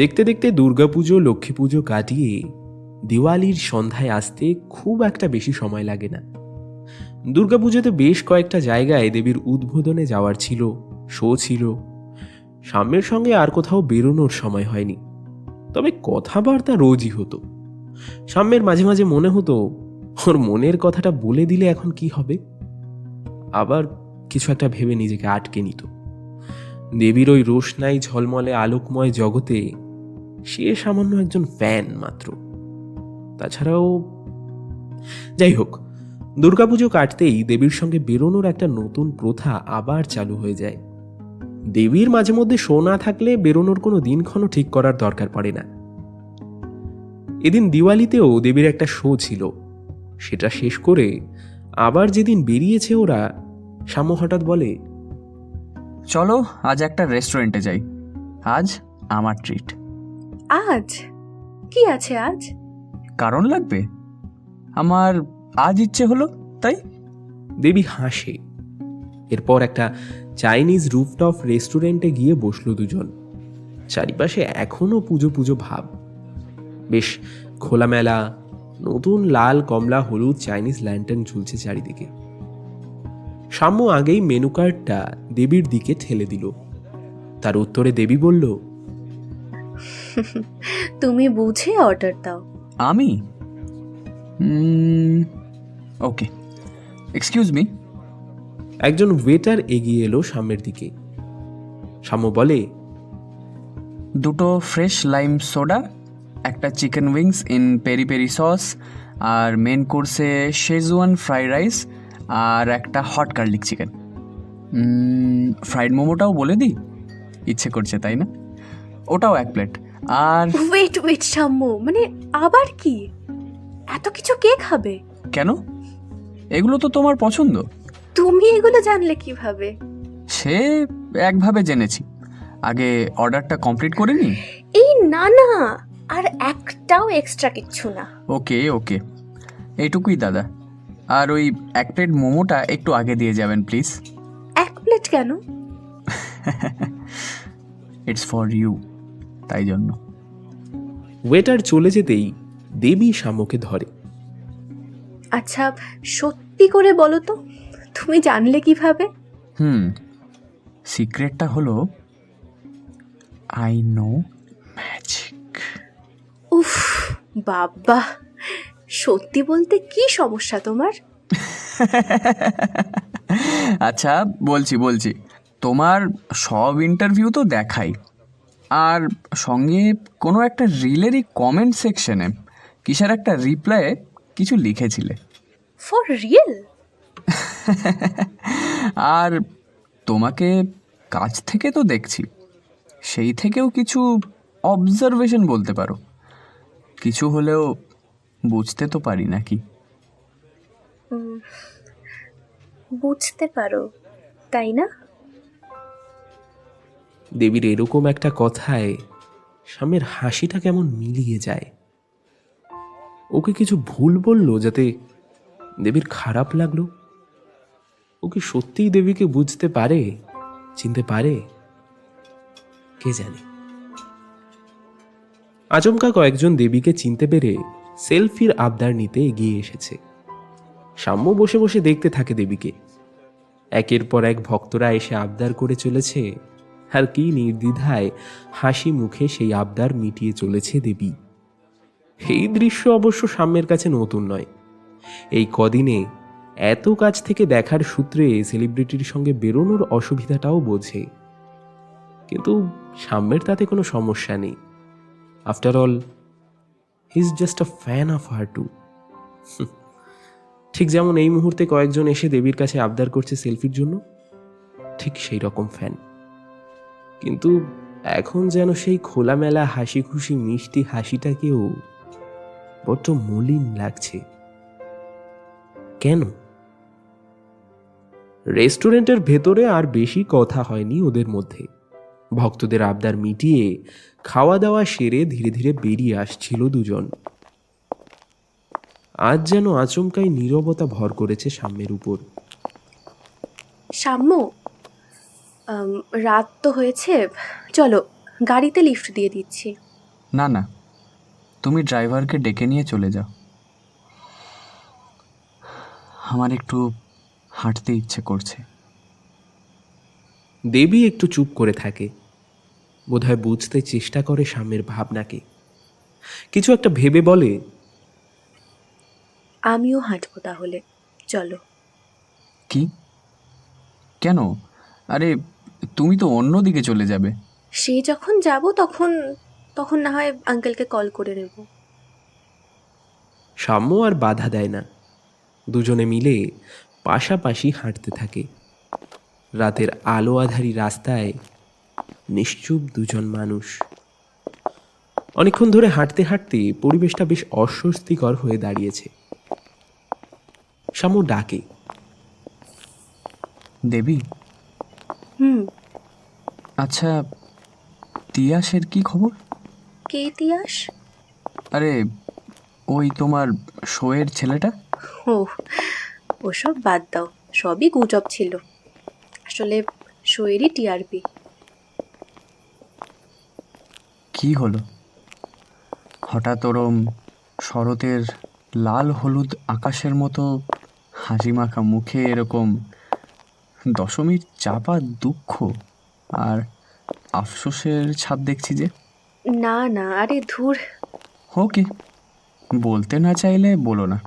দেখতে দেখতে দুর্গাপুজো, লক্ষ্মী পুজো কাটিয়ে দিওয়ালির সন্ধ্যায় আসতে খুব একটা বেশি সময় লাগে না। দুর্গাপুজোতে বেশ কয়েকটা জায়গায় দেবীর উদ্বোধনে যাওয়ার ছিল, শো ছিল। সাম্যের সঙ্গে আর কোথাও বেরোনোর সময় হয়নি, তবে কথাবার্তা রোজই হতো। সাম্যের মাঝে মাঝে মনে হতো ওর মনের কথাটা বলে দিলে এখন কি হবে, আবার কিছু একটা ভেবে নিজেকে আটকে নিত। দেবীর ওই রোশনাই ঝলমলে আলোকময় জগতে সে সামান্য একজন ফ্যান মাত্র। তাছাড়াও যাই হোক, দুর্গাপুজো কাটতেই দেবীর সঙ্গে বেরোনোর একটা নতুন প্রথা আবার চালু হয়ে যায়। দেবীর মাঝে মধ্যে শো না থাকলে বেরোনোর কোনো দিনক্ষণও ঠিক করার দরকার পড়ে না। এদিন দিওয়ালিতেও দেবীর একটা শো ছিল, সেটা শেষ করে আবার যেদিন বেরিয়েছে ওরা, শাম্য হঠাৎ বলে, চলো আজ একটা রেস্টুরেন্টে যাই, আজ আমার ট্রিট। আজ কি আছে আজ? কারণ লাগবে, আমার আজ ইচ্ছে হলো তাই। দেবী হাসে। এরপর একটা চাইনিজ রুফটপ রেস্টুরেন্টে গিয়ে বসলো দুজন। চারিপাশে এখনো পুজো পুজো ভাব, বেশ খোলামেলা, নতুন লাল কমলা হলুদ চাইনিজ ল্যান্টার্ন ঝুলছে চারিদিকে। শাম্য আগেই মেনু কার্ডটা দেবীর দিকে ঠেলে দিল। তার উত্তরে দেবী বলল, তুমি বুঝে অর্ডার দাও। আমি ওকে, এক্সকিউজ মি। একজন ওয়েটার এগিয়ে এলো সামনের দিকে। শাম্য বলে, দুটো ফ্রেশ লাইম সোডা, একটা chicken wings in peri peri sauce, আর মেন কোর্সে শেজওয়ান ফ্রাইড রাইস, আর একটা হট গার্লিক চিকেন। ফ্রাইড মোমোটাও বলে দিই, ইচ্ছে করছে তাই না? ওটাও 1 প্লেট। আর ওয়েট শাম্মু, মানে আবার কি? এত কিছু কে খাবে? কেন, এগুলো তো তোমার পছন্দ। তুমি এগুলো জানলে কিভাবে? সে একভাবে জেনেছি, আগে অর্ডারটা কমপ্লিট করে নি। এই না না, আর একটাও এক্সট্রা কিচ্ছু না। ওকে ওকে, এইটুকুই দাদা। আর ওই 1 প্লেট মোমোটা একটু আগে দিয়ে যাবেন প্লিজ। 1 প্লেট কেন? ইটস ফর ইউ, তাই জন্য। ওয়েটার চলে যেতেই দেবী শাম্যকে ধরে। আচ্ছা সত্যি করে বলো তো, তুমি জানলে কিভাবে? সিক্রেটটা হলো আই নো ম্যাজিক। উফ বাবা, সত্যি বলতে কি সমস্যা তোমার? আচ্ছা বলছি, তোমার সব ইন্টারভিউ তো দেখাই, আর সঙ্গে কোনো একটা রিলেরই কমেন্ট সেকশনে কিসের একটা রিপ্লাইয়ে কিছু লিখেছিলে। For real? আর তোমাকে কাছ থেকে তো দেখছি, সেই থেকেও কিছু অবজারভেশন বলতে পারো, কিছু হলেও বুঝতে তো পারি নাকি? বুঝতে পারো তাই না? দেবীর এরকম একটা কথায় শাম্যের হাসিটা কেমন মিলিয়ে যায়। ওকে কিছু ভুল বললো যাতে দেবীর খারাপ লাগলো? ওকে সত্যিই দেবীকে বুঝতে পারে, চিনতে পারে? কে জানে। আচমকা কয়েকজন দেবীকে চিনতে পেরে সেলফির আবদার নিতে এগিয়ে এসেছে। শাম্য বসে বসে দেখতে থাকে দেবীকে। একের পর এক ভক্তরা এসে আবদার করে চলেছে, আর কি নির্দ্বিধায় হাসি মুখে সেই আবদার মিটিয়ে চলেছে দেবী। এই দৃশ্য অবশ্য শাম্যের কাছে নতুন নয়। এই কদিনে এত কাছ থেকে দেখার সূত্রে সেলিব্রিটির সঙ্গে বেরোনোর অসুবিধাটাও বোঝে, কিন্তু শাম্যের তাতে কোনো সমস্যা নেই। After all he is just a fan of her too. ঠিক যেমন এই মুহূর্তে কয়েকজন এসে দেবীর কাছে আবদার করছে সেলফির জন্য, ঠিক সেই রকম ফ্যান। কিন্তু এখন যেন সেই খোলামেলা হাসি খুশি মিষ্টি হাসিটাকেও বড্ড মলিন লাগছে। কেন? রেস্টুরেন্টের ভেতরে আর বেশি কথা হয়নি ওদের মধ্যে। ভক্তদের আবদার মিটিয়ে খাওয়া দাওয়া সেরে ধীরে ধীরে বেরিয়ে আসছিল দুজন। আজ যেন আচমকাই নীরবতা ভর করেছে সাম্যের উপর। শাম্য, রাত তো হয়েছে, চলো গাড়িতে লিফট দিয়ে দিচ্ছি। না না, তুমি ড্রাইভারকে ডেকে নিয়ে চলে যাও, আমার একটু হাঁটতে ইচ্ছে করছে। দেবী একটু চুপ করে থাকে, বোধহয় বুঝতে চেষ্টা করে সাম্যের ভাবনাকে। কিছু একটা ভেবে বলে, আমিও হাঁটবো তাহলে, চলো। কি? কেন? আরে তুমি তো অন্য দিকে চলে যাবে। সে যখন যাব তখন তখন না হয় আঙ্কেলকে কল করে নেব। সাম্য আর বাধা দেয় না। দুজনে মিলে পাশাপাশি হাঁটতে থাকে। রাতের আলো আধারি রাস্তায় নিশ্চুপ দুজন মানুষ। অনেকক্ষণ ধরে হাঁটতে হাঁটতে পরিবেশটা বেশ অস্বস্তিকর হয়ে দাঁড়িয়েছে। শামু ডাকে, দেবী, হুম। আচ্ছা তিয়াসের কি খবর? কে তিয়াস? আরে ওই তোমার শোয়ের ছেলেটা। ও, ওসব বাদ দাও, সবই গুজব ছিল। আসলে শোয়েরই টিআরপি। কি হলো হঠাৎ ওরম শরতের লাল হলুদ আকাশের মতো হাসি মাখা মুখে এরকম দশমীর চাপা দুঃখ আর আফসোসের ছাপ দেখছি যে? না না, আরে ধুর। ওকে, বলতে না চাইলে বলো না,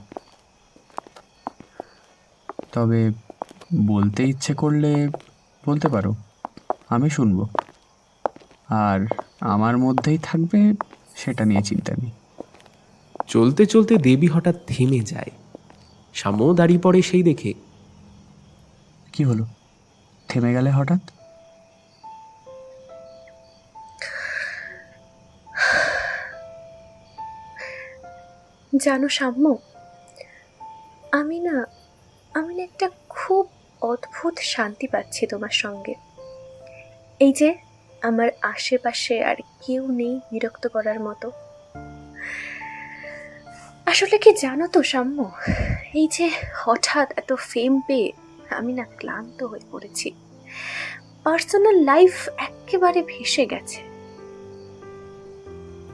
তবে বলতে ইচ্ছে করলে বলতে পারো, আমি শুনবো। আর আমার মধ্যেই থাকবে, সেটা নিয়ে চিন্তা নেই। চলতে চলতে দেবী হঠাৎ থেমে যায়। শামু দাঁড়িয়ে পড়ে সেই দেখে। কি হলো, থেমে গেলে হঠাৎ? জানো সাম্য, আমি না একটা খুব অদ্ভুত শান্তি পাচ্ছি তোমার সঙ্গে। এই যে আমার আশেপাশে আর কেউ নেই বিরক্ত করার মতো। আসলে কি জানো তো সাম্য, এই যে হঠাৎ এত ফেম পেয়ে আমি না ক্লান্ত হয়ে পড়েছি। পার্সোনাল লাইফ একেবারে ভেসে গেছে।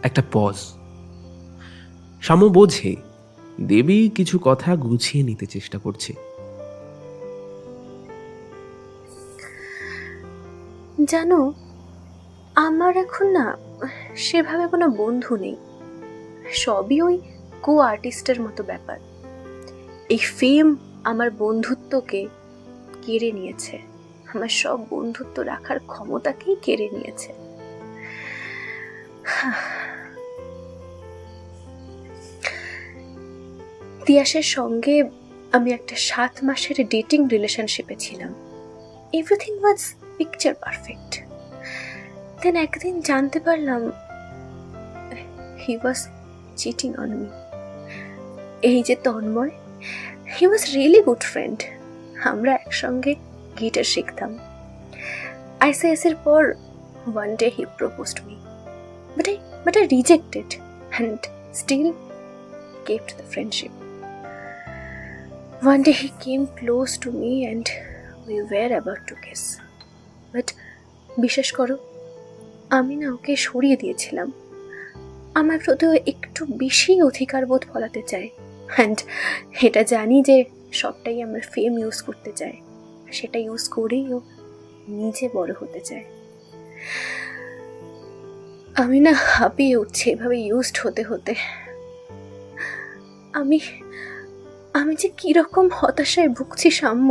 একটা পজ। শামু বোঝে দেবী কিছু কথা গুছিয়ে নিতে চেষ্টা করছে। জানো, আমার এখন না সেভাবে কোনো বন্ধু নেই। সবই ওই কো আর্টিস্টের মতো ব্যাপার। এই ফেম আমার বন্ধুত্বকে কেড়ে নিয়েছে, আমার সব বন্ধুত্ব রাখার ক্ষমতাকেই কেড়ে নিয়েছে। তিয়াসের সঙ্গে আমি একটা 7 মাসের ডেটিং রিলেশনশিপে ছিলাম। Everything was picture perfect. Then একদিন জানতে পারলাম he was cheating on me. এই যে Tanmay, he was really good friend. আমরা একসঙ্গে গিটার শিখতাম। ICS এর পর one day he proposed me, but I rejected and still kept the friendship. One day he came close to me and we were about to kiss, but বিশ্বাস করো, আমি না ওকে সরিয়ে দিয়েছিলাম। আমার প্রতি একটু বেশি অধিকারবোধ ফলাতে চায়, অ্যান্ড এটা জানি যে সবটাই আমার ফেম ইউজ করতে চায়। সেটা ইউজ করেই ও নিজে বড় হতে চায়। আমি না হাঁপিয়ে উঠছি এভাবে ইউজড হতে হতে। আমি যে কিরকম হতাশায় ভুগছি সাম্য।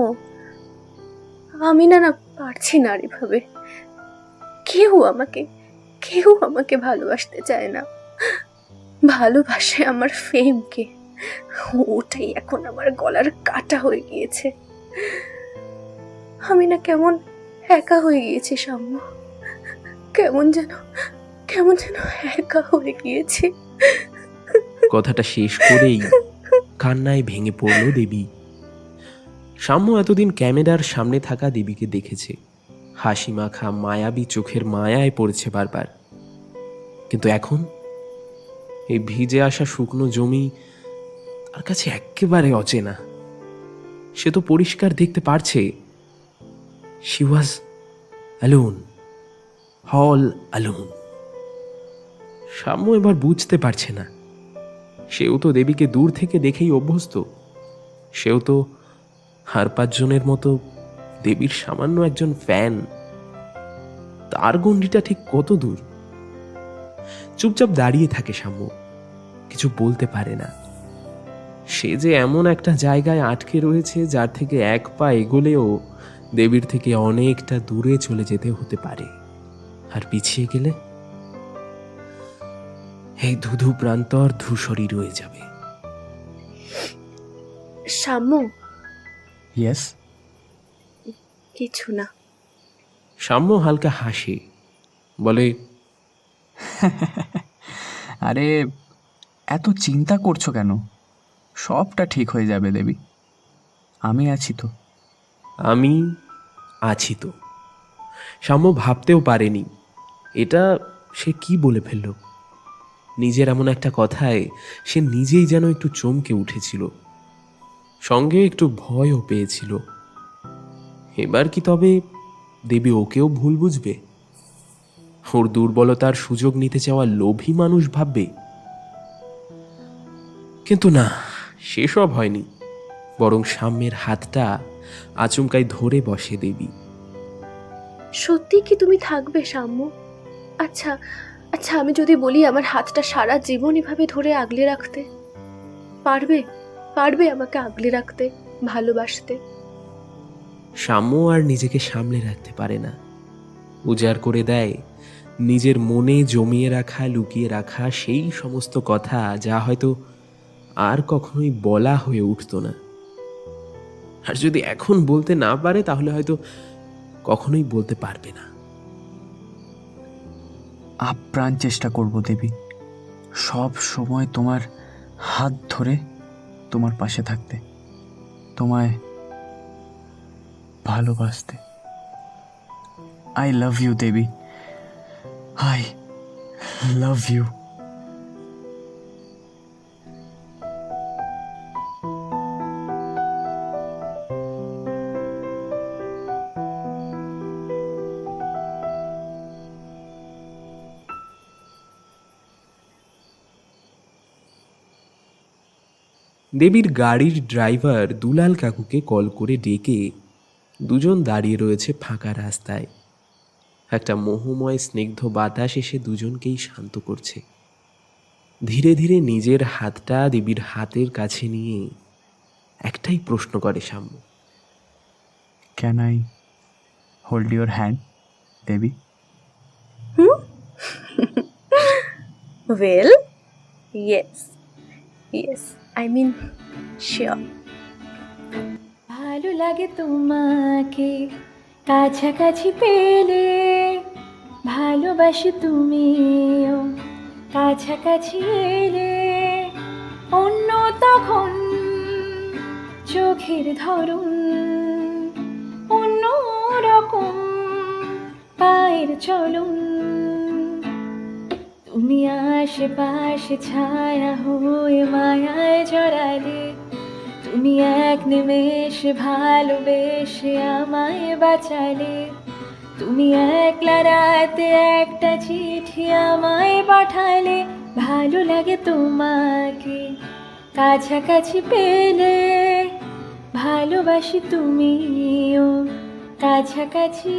আমি না পারছি না আর এভাবে। কেউ আমাকে ভালোবাসতে চায় না, ভালোবাসে আমার ফেমকে। ওটাই এখন আমার গলার কাটা হয়ে গিয়েছে। আমি না কেমন একা হয়ে গিয়েছি সাম্য, কেমন যেন একা হয়ে গিয়েছি। কথাটা শেষ করেই কান্নায় ভেঙে পড়ল দেবী। শাম্য এতদিন ক্যামেরার সামনে থাকা দেবীকে দেখেছে, হাসি মাখা মায়াবী চোখের মায়ায় পড়েছে বারবার। কিন্তু এখন এই ভিজে আসা শুকনো জমি তার কাছে একেবারে অচেনা। সে তো পরিষ্কার দেখতে পারছে she was alone, all alone. Shamya এবার বুঝতে পারছে না, সেও তো দেবীকে দূর থেকে দেখেই অভ্যস্ত। সেও তো আর 5 জনের মতো দেবীর সামান্য একজন ফ্যান। তার গণ্ডিটা ঠিক কত দূর? চুপচাপ দাঁড়িয়ে থাকে শাম্য, কিছু বলতে পারে না। সে যে এমন একটা জায়গায় আটকে রয়েছে যার থেকে 1 পা এগোলেও দেবীর থেকে অনেকটা দূরে চলে যেতে হতে পারে। আর পিছিয়ে গেলে এই ধুধু প্রান্তর ধূসরই রয়ে যাবে। সাম্য, ইয়েস? কিছু না। শাম্য হালকা হাসে, বলে, আরে এত চিন্তা করছো কেন? সবটা ঠিক হয়ে যাবে দেবী, আমি আছি তো। আমি আছি তো। সাম্য ভাবতেও পারেনি এটা সে কি বলে ফেলল। নিজের এমন একটা কথায় সে নিজেই যেন একটু চমকে উঠেছিল, সঙ্গে একটু ভয়ও পেয়েছিল। এবার কি তবে দেবী ওকেও ভুল বুঝবে? ওর দুর্বলতার সুযোগ নিতে চাওয়া লোভী মানুষ ভাববে? কিন্তু না, সেসব হয়নি। বরং সাম্যের হাতটা আচমকাই ধরে বসে দেবী। সত্যি কি তুমি থাকবে সাম্য? আচ্ছা আচ্ছা, আমি যদি বলি আমার হাতটা সারা জীবন এভাবে ধরে আগলে রাখতে, পারবে? পারবে আমাকে আগলে রাখতে, ভালোবাসতে? সাম্য আর নিজেকে সামলে রাখতে পারে না। উজাড় করে দেয় নিজের মনে জমিয়ে রাখা, লুকিয়ে রাখা সেই সমস্ত কথা যা হয়তো আর কখনোই বলা হয়ে উঠত না। আর যদি এখন বলতে না পারে তাহলে হয়তো কখনোই বলতে পারবে না। আপ্রাণ চেষ্টা করব দেবী, সব সময় তোমার হাত ধরে তোমার পাশে থাকতে, তোমায় ভালোবাসতে। I love you Devi, I love you. দেবীর গাড়ির ড্রাইভার দুলাল কাকুকে কল করে ডেকে দুজন দাঁড়িয়ে রয়েছে ফাঁকা রাস্তায়। একটা মোহময় স্নিগ্ধ বাতাস এসে দুজনকেই শান্ত করছে। ধীরে ধীরে নিজের হাতটা দেবীর হাতের কাছে নিয়ে একটাই প্রশ্ন করে Samya, can I hold your hand Devi? Well, yes yes, I mean sure. ভালো লাগে তোমাকে কাছাকাছি পেলে, ভালোবাসি তুমিও কাছাকাছি এলে, অন্য তখন চোখের ধরুন অন্য রকম পায়ের চলুন, তুমি আশেপাশে ছায়া হয়ে মায়ায় জড়ালে, তুমি এক নিমেষে ভালোবেসে আমায় বাঁচালে, তুমি একলা রাতে একটা চিঠি আমায় পাঠালে, ভালো লাগে তোমাকে কাছাকাছি পেলে, ভালোবাসি তুমিও কাছাকাছি